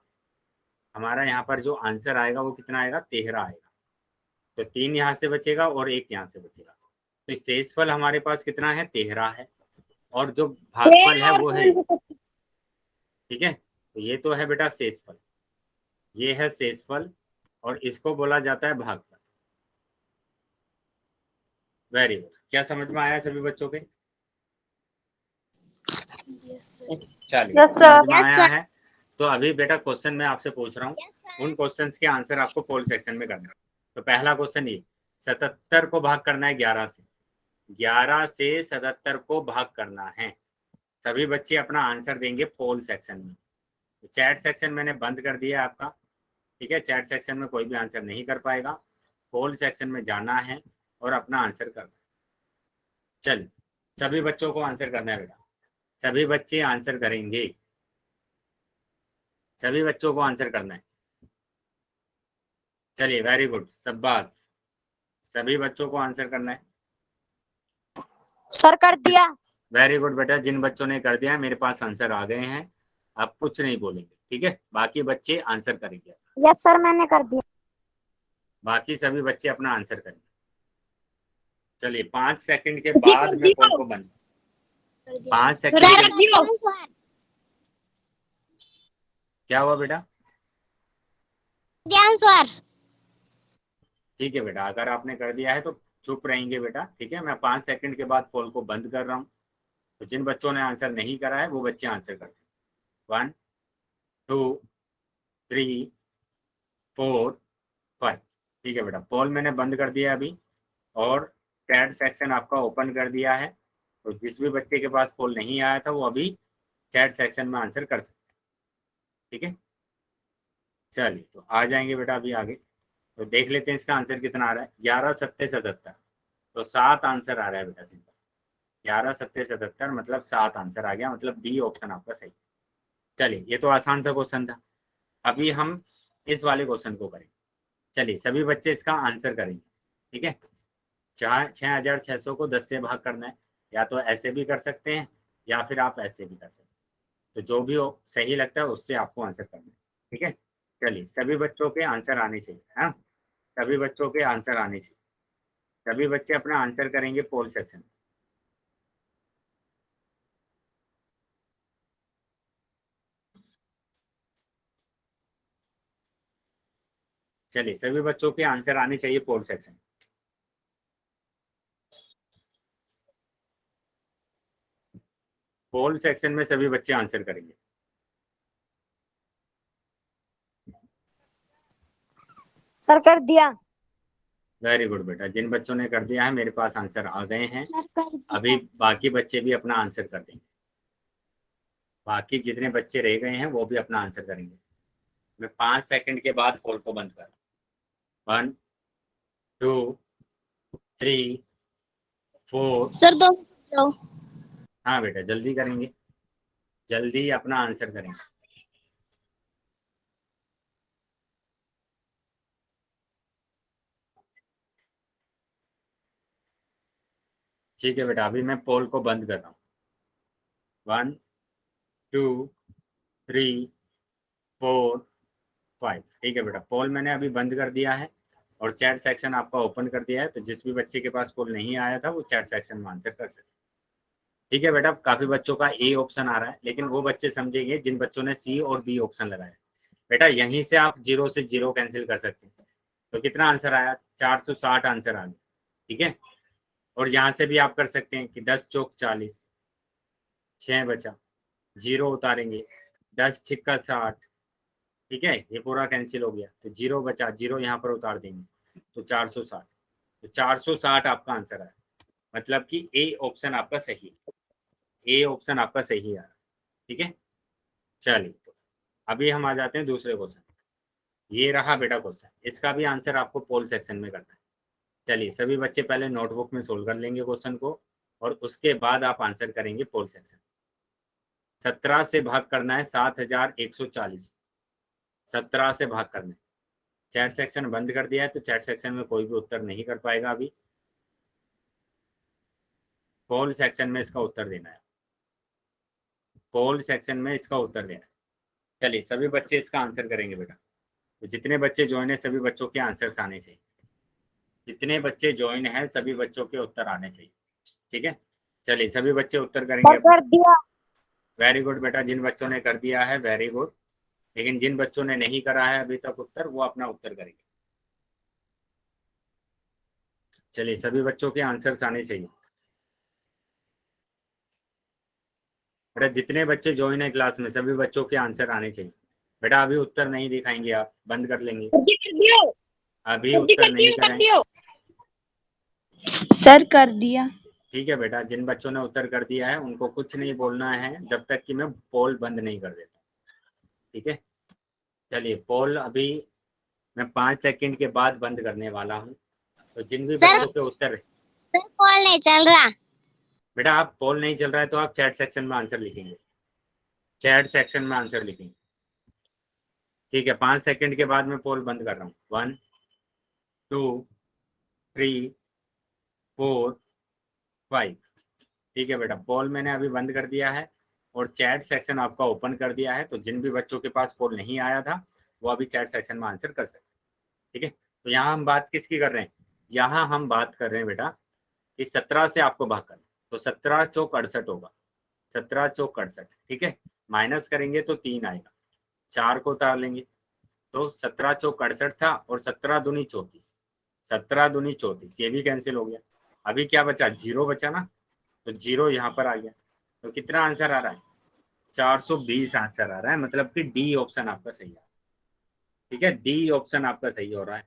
हमारा यहाँ पर जो आंसर आएगा वो कितना आएगा, 13 आएगा। तो 3 यहाँ से बचेगा और 1 यहाँ से बचेगा। तो शेषफल हमारे पास कितना है, 13 है, और जो भागफल है वो है, ठीक है। तो ये तो है बेटा शेषफल, ये है शेषफल, और इसको बोला जाता है भागफल। Very good. क्या समझ में आया सभी बच्चों के? चलिए, समझ में आया है। तो अभी बेटा क्वेश्चन मैं आपसे पूछ रहा हूँ, उन क्वेश्चंस के आंसर आपको पोल सेक्शन में करना है। तो पहला क्वेश्चन ये, 77 को भाग करना है 11 से, 11 से 77 को भाग करना है। सभी बच्चे अपना आंसर देंगे पोल सेक्शन में। तो चैट सेक्शन मैंने बंद कर दिया आपका, ठीक है, चैट सेक्शन में कोई भी आंसर नहीं कर पाएगा, पोल सेक्शन में जाना है और अपना आंसर करना है। चलिए, सभी बच्चों को आंसर करना है बेटा, सभी बच्चे आंसर करेंगे, सभी बच्चों को आंसर करना है। चलिए, वेरी गुड, शाबाश, सभी बच्चों को आंसर करना है। सर कर दिया। वेरी गुड बेटा, जिन बच्चों ने कर दिया मेरे पास आंसर आ गए हैं, आप कुछ नहीं बोलेंगे, ठीक है, बाकी बच्चे आंसर करेंगे। यस सर मैंने कर दिया। बाकी सभी बच्चे अपना आंसर करेंगे। चलिए, 5 सेकंड के बाद मैं पोल को बंद, 5 सेकंड के... क्या हुआ बेटा? सर ठीक है बेटा, अगर आपने कर दिया है तो चुप रहेंगे बेटा, ठीक है। मैं 5 सेकंड के बाद पोल को बंद कर रहा हूँ। तो जिन बच्चों ने आंसर नहीं करा है वो बच्चे आंसर कर दें। 1 2 3 4 5। ठीक है बेटा, पोल मैंने बंद कर दिया अभी, और चैट सेक्शन आपका ओपन कर दिया है। तो जिस भी बच्चे के पास पोल नहीं आया था वो अभी चैट सेक्शन में आंसर कर सकते, ठीक है। चलिए, तो आ जाएंगे बेटा अभी आगे। तो देख लेते हैं इसका आंसर कितना आ रहा है। 11 सत्ते 77, तो 7 आंसर आ रहा है बेटा सिंपल। 11 सत्ते 77 मतलब 7 आंसर आ गया, मतलब बी ऑप्शन आपका सही। चलिए, ये तो आसान सा क्वेश्चन था। अभी हम इस वाले क्वेश्चन को करेंगे। चलिए, सभी बच्चे इसका आंसर करेंगे, ठीक है। 6600 को 10 से भाग करना है, या तो ऐसे भी कर सकते हैं या फिर आप ऐसे भी कर सकते हैं, तो जो भी हो सही लगता है उससे आपको आंसर करना है, ठीक है। चलिए, सभी बच्चों के आंसर आने चाहिए, हाँ, सभी बच्चों के आंसर आने चाहिए। सभी बच्चे अपना आंसर करेंगे पोल सेक्शन। चलिए सभी बच्चों के आंसर आने चाहिए पोल सेक्शन। पोल सेक्शन में सभी बच्चे आंसर करेंगे। सर कर दिया। वेरी गुड बेटा, जिन बच्चों ने कर दिया है मेरे पास आंसर आ गए हैं। अभी बाकी बच्चे भी अपना आंसर कर देंगे। बाकी जितने बच्चे रह गए हैं वो भी अपना आंसर करेंगे। मैं 5 सेकंड के बाद पोल को बंद कर। 1 2 3 4। सर दो जाओ। हाँ बेटा जल्दी करेंगे, जल्दी अपना आंसर करेंगे। ठीक है बेटा, अभी मैं पोल को बंद कर रहा हूँ। 1 2 3 4 5। ठीक है बेटा, पोल मैंने अभी बंद कर दिया है और चैट सेक्शन आपका ओपन कर दिया है। तो जिस भी बच्चे के पास पोल नहीं आया था वो चैट सेक्शन में आंसर कर सकते। ठीक है बेटा, काफी बच्चों का ए ऑप्शन आ रहा है, लेकिन वो बच्चे समझेंगे जिन बच्चों ने सी और बी ऑप्शन लगाया। बेटा यहीं से आप 0 से 0 कैंसिल कर सकते हैं। तो कितना आंसर आया? 460 आंसर आ गया। ठीक है, और यहाँ से भी आप कर सकते हैं कि 10 चौक 40, 6 बचा, 0 उतारेंगे, 10 छिक्का 60। ठीक है, ये पूरा कैंसिल हो गया तो 0 बचा, 0 यहाँ पर उतार देंगे तो 460। तो 460 आपका आंसर है, मतलब कि ए ऑप्शन आपका सही, ए ऑप्शन आपका सही है। ठीक है, चलिए तो अभी हम आ जाते हैं दूसरे क्वेश्चन। ये रहा बेटा क्वेश्चन, इसका भी आंसर आपको पोल सेक्शन में करना है। चलिए सभी बच्चे पहले नोटबुक में सोल्व कर लेंगे क्वेश्चन को और उसके बाद आप आंसर करेंगे पोल सेक्शन। 17 से भाग करना है 7140। 17 से भाग करना है। चैट सेक्शन बंद कर दिया है तो चैट सेक्शन में कोई भी उत्तर नहीं कर पाएगा। अभी पोल सेक्शन में इसका उत्तर देना है, पोल सेक्शन में इसका उत्तर देना है। चलिए सभी बच्चे इसका आंसर करेंगे बेटा। तो जितने बच्चे ज्वाइन है सभी बच्चों के आंसर्स आने चाहिए। जितने बच्चे ज्वाइन है सभी बच्चों के उत्तर आने चाहिए। ठीक है, चलिए सभी बच्चे उत्तर करेंगे। कर दिया। वेरी गुड बेटा, जिन बच्चों ने कर दिया है वेरी गुड, लेकिन जिन बच्चों ने नहीं करा है अभी तक उत्तर, वो अपना उत्तर करेंगे। चलिए सभी बच्चों के आंसर्स आने चाहिए। बेटा जितने बच्चे ज्वाइन है क्लास में सभी बच्चों के आंसर आने चाहिए। बेटा अभी उत्तर नहीं दिखाएंगे, आप बंद कर लेंगे। अभी उत्तर नहीं करेंगे। सर कर दिया। ठीक है बेटा, जिन बच्चों ने उत्तर कर दिया है उनको कुछ नहीं बोलना है जब तक कि मैं पोल बंद नहीं कर देता। ठीक है, चलिए पोल अभी मैं 5 सेकंड के बाद बंद करने वाला हूँ। तो जिन भी बच्चों के उत्तर, सर कॉल नहीं चल रहा। बेटा आप पोल नहीं चल रहा है तो आप चैट सेक्शन में आंसर लिखेंगे, चैट सेक्शन में आंसर लिखेंगे। ठीक है, 5 सेकंड के बाद मैं पोल बंद कर रहा हूँ। 1 2 3 4 5। ठीक है बेटा, पोल मैंने अभी बंद कर दिया है और चैट सेक्शन आपका ओपन कर दिया है। तो जिन भी बच्चों के पास पोल नहीं आया था वो अभी चैट सेक्शन में आंसर कर सकते। ठीक है, तो यहाँ हम बात किसकी कर रहे हैं? यहाँ हम बात कर रहे हैं बेटा कि 17 से आपको भाग करना। तो 17 चौक 68 होगा, 17 चौक 68। ठीक है, माइनस करेंगे तो 3 आएगा, 4 को उतार लेंगे तो 17 चौक 68 था और 17 दूनी 34, 17 दूनी 34, ये भी कैंसिल हो गया। अभी क्या बचा? 0 बचा ना, तो 0 यहाँ पर आ गया। तो कितना आंसर आ रहा है? 420 आंसर आ रहा है, मतलब कि डी ऑप्शन आपका सही है। ठीक है, डी ऑप्शन आपका सही हो रहा है,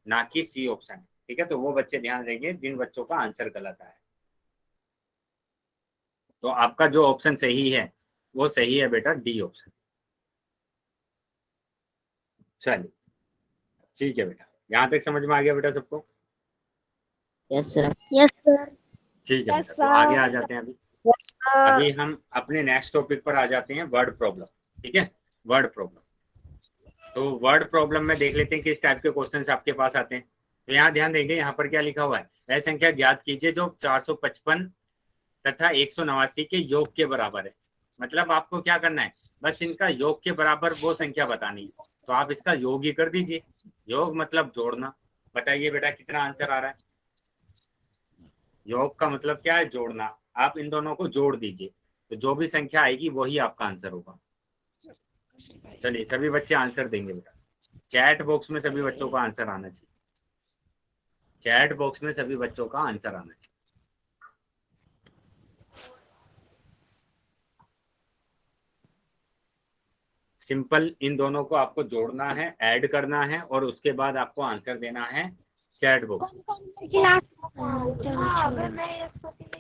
ना कि सी ऑप्शन। ठीक है, तो वो बच्चे ध्यान देंगे जिन बच्चों का आंसर गलत है। तो आपका जो ऑप्शन सही है वो सही है बेटा, डी ऑप्शन। चलिए ठीक है बेटा, यहाँ तक समझ में आ गया बेटा सबको? Yes sir. Yes sir. ठीक है बेटा, तो आगे आ जाते हैं। अभी हम अपने नेक्स्ट टॉपिक पर आ जाते हैं, वर्ड प्रॉब्लम। ठीक है, वर्ड प्रॉब्लम। तो वर्ड प्रॉब्लम में देख लेते हैं किस टाइप के क्वेश्चंस आपके पास आते हैं। तो यहाँ ध्यान देंगे, यहाँ पर क्या लिखा हुआ है? वह संख्या ज्ञात कीजिए जो 455 तथा 189 के योग के बराबर है। मतलब आपको क्या करना है? बस इनका योग के बराबर वो संख्या बतानी है। तो आप इसका योग ही कर दीजिए। योग मतलब जोड़ना। बताइए बेटा कितना आंसर आ रहा है? योग का मतलब क्या है? जोड़ना। आप इन दोनों को जोड़ दीजिए तो जो भी संख्या आएगी वही आपका आंसर होगा। चलिए सभी बच्चे आंसर देंगे बेटा। चैट बॉक्स में सभी बच्चों का आंसर आना चाहिए, चैट बॉक्स में सभी बच्चों का आंसर आना चाहिए। सिंपल इन दोनों को आपको जोड़ना है, ऐड करना है और उसके बाद आपको आंसर देना है चैट बॉक्स में।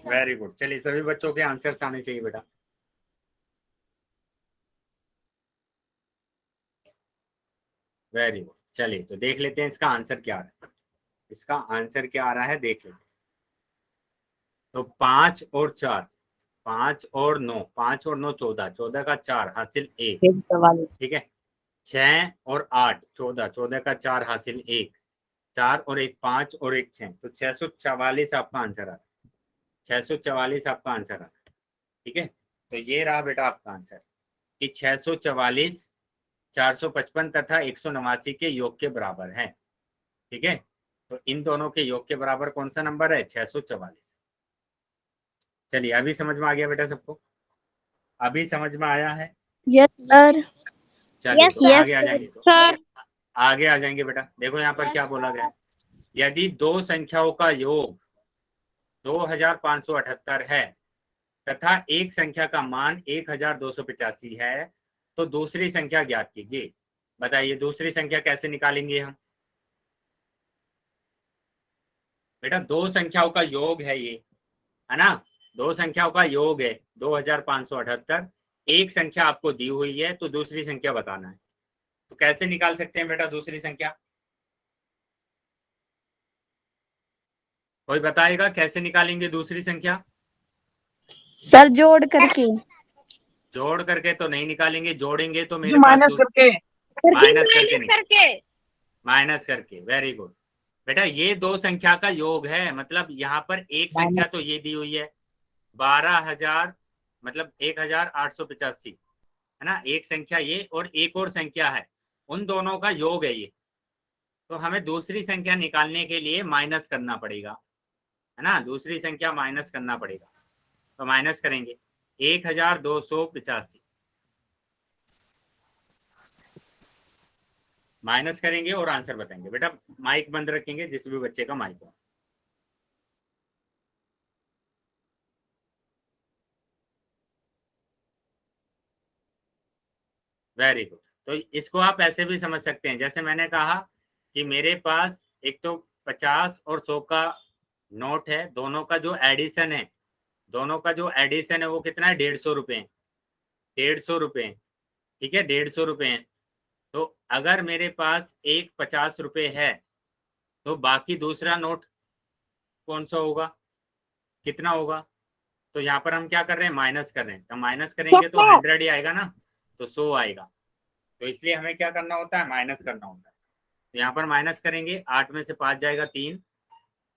वेरी गुड, चलिए सभी बच्चों के आंसर्स आने चाहिए बेटा। वेरी गुड, चलिए तो देख लेते हैं इसका आंसर क्या आ रहा है। इसका आंसर क्या आ रहा है देख लेते हैं। तो 5 और 4, 5 और 9, 5 और 9 14, 14 का 4 हासिल 1, 44 ठीक है। 6 और 8 14, 14 का 4 हासिल 1, 4 और 1 5 और 1 6, तो 644 आपका आंसर आ रहा है। 644 आपका आंसर आ रहा है, ठीक है। तो ये रहा बेटा आपका आंसर कि 644 455 तथा 189 के योग के बराबर है, ठीक है। तो इन दोनों के योग के बराबर कौन सा नंबर है? 644। चलिए अभी समझ में आ गया बेटा सबको? अभी समझ में आया है? Yes sir. चलिए Yes, तो yes, आगे आ जाएंगे, तो सर आगे आ जाएंगे बेटा। देखो यहाँ पर क्या बोला गया है, यदि दो संख्याओं का योग 2578 है तथा एक संख्या का मान 1285 है तो दूसरी संख्या ज्ञात कीजिए। बताइए दूसरी संख्या कैसे निकालेंगे हम? बेटा दो संख्याओं का योग है ये, है ना, दो संख्याओं का योग है 2578, एक संख्या आपको दी हुई है तो दूसरी संख्या बताना है। तो कैसे निकाल सकते हैं बेटा दूसरी संख्या? कोई बताएगा कैसे निकालेंगे दूसरी संख्या? सर जोड़ करके। जोड़ करके तो नहीं निकालेंगे, जोड़ेंगे तो मेरे माइनस करके, माइनस करके नहीं, करके माइनस करके। वेरी गुड बेटा, ये दो संख्या का योग है, मतलब यहाँ पर एक संख्या तो ये दी हुई है 12,000, मतलब 1,885, है ना, एक संख्या ये और एक और संख्या है, उन दोनों का योग है ये। तो हमें दूसरी संख्या निकालने के लिए माइनस करना पड़ेगा, है ना, दूसरी संख्या माइनस करना पड़ेगा। तो माइनस करेंगे 1,285, माइनस करेंगे और आंसर बताएंगे। बेटा माइक बंद रखेंगे जिस भी बच्चे का माइक हो। Very good. तो इसको आप ऐसे भी समझ सकते हैं, जैसे मैंने कहा कि मेरे पास एक तो 50 और 100 का नोट है, दोनों का जो एडिशन है, दोनों का जो एडिशन है वो कितना है? 150 रुपये, 150 रुपये, ठीक है, 150 रुपये है। तो अगर मेरे पास एक 50 रुपये है तो बाकी दूसरा नोट कौन सा होगा, कितना होगा? तो यहाँ पर हम क्या कर रहे हैं? माइनस कर रहे हैं। तो माइनस करेंगे तो 100 ही आएगा ना, तो 100 आएगा। तो इसलिए हमें क्या करना होता है? माइनस करना होता है। तो यहाँ पर माइनस करेंगे, 8 में से 5 जाएगा 3,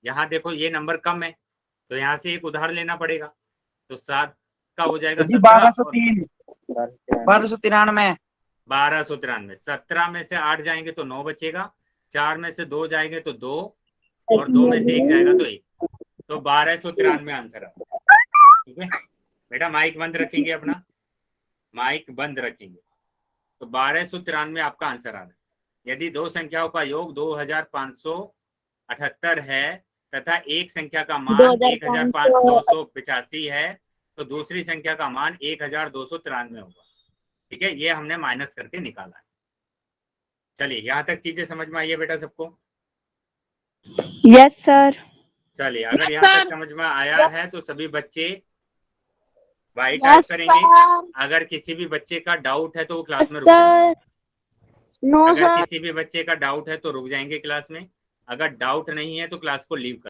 यहाँ देखो ये नंबर कम है तो यहाँ से एक उधार लेना पड़ेगा, तो 7 का हो जाएगा 17, 1203, 1293, 1293। 17 में से 8 जाएंगे तो 9 बचेगा, 4 में से 2 जाएंगे तो 2 और 2 में से 1 जाएगा तो 1, तो 1293 आंसर है, ठीक है। बेटा माइक बंद रखेंगे, अपना माइक बंद रखेंगे। तो 1293 आपका आंसर आ रहा है। यदि दो संख्याओं का योग 2578 है तथा एक संख्या का मान 1,285 है तो दूसरी संख्या का मान 1,293 होगा, ठीक है। ये हमने माइनस करके निकाला है। चलिए यहाँ तक चीजें समझ में आई है बेटा सबको? Yes sir. चलिए अगर यहाँ तक समझ में आया है तो सभी बच्चे वाई टाइप करेंगे। अगर किसी भी बच्चे का डाउट है तो वो क्लास में रुक जाएंगे। No, अगर sir. किसी भी बच्चे का डाउट है तो रुक जाएंगे क्लास में, अगर डाउट नहीं है तो क्लास को लीव कर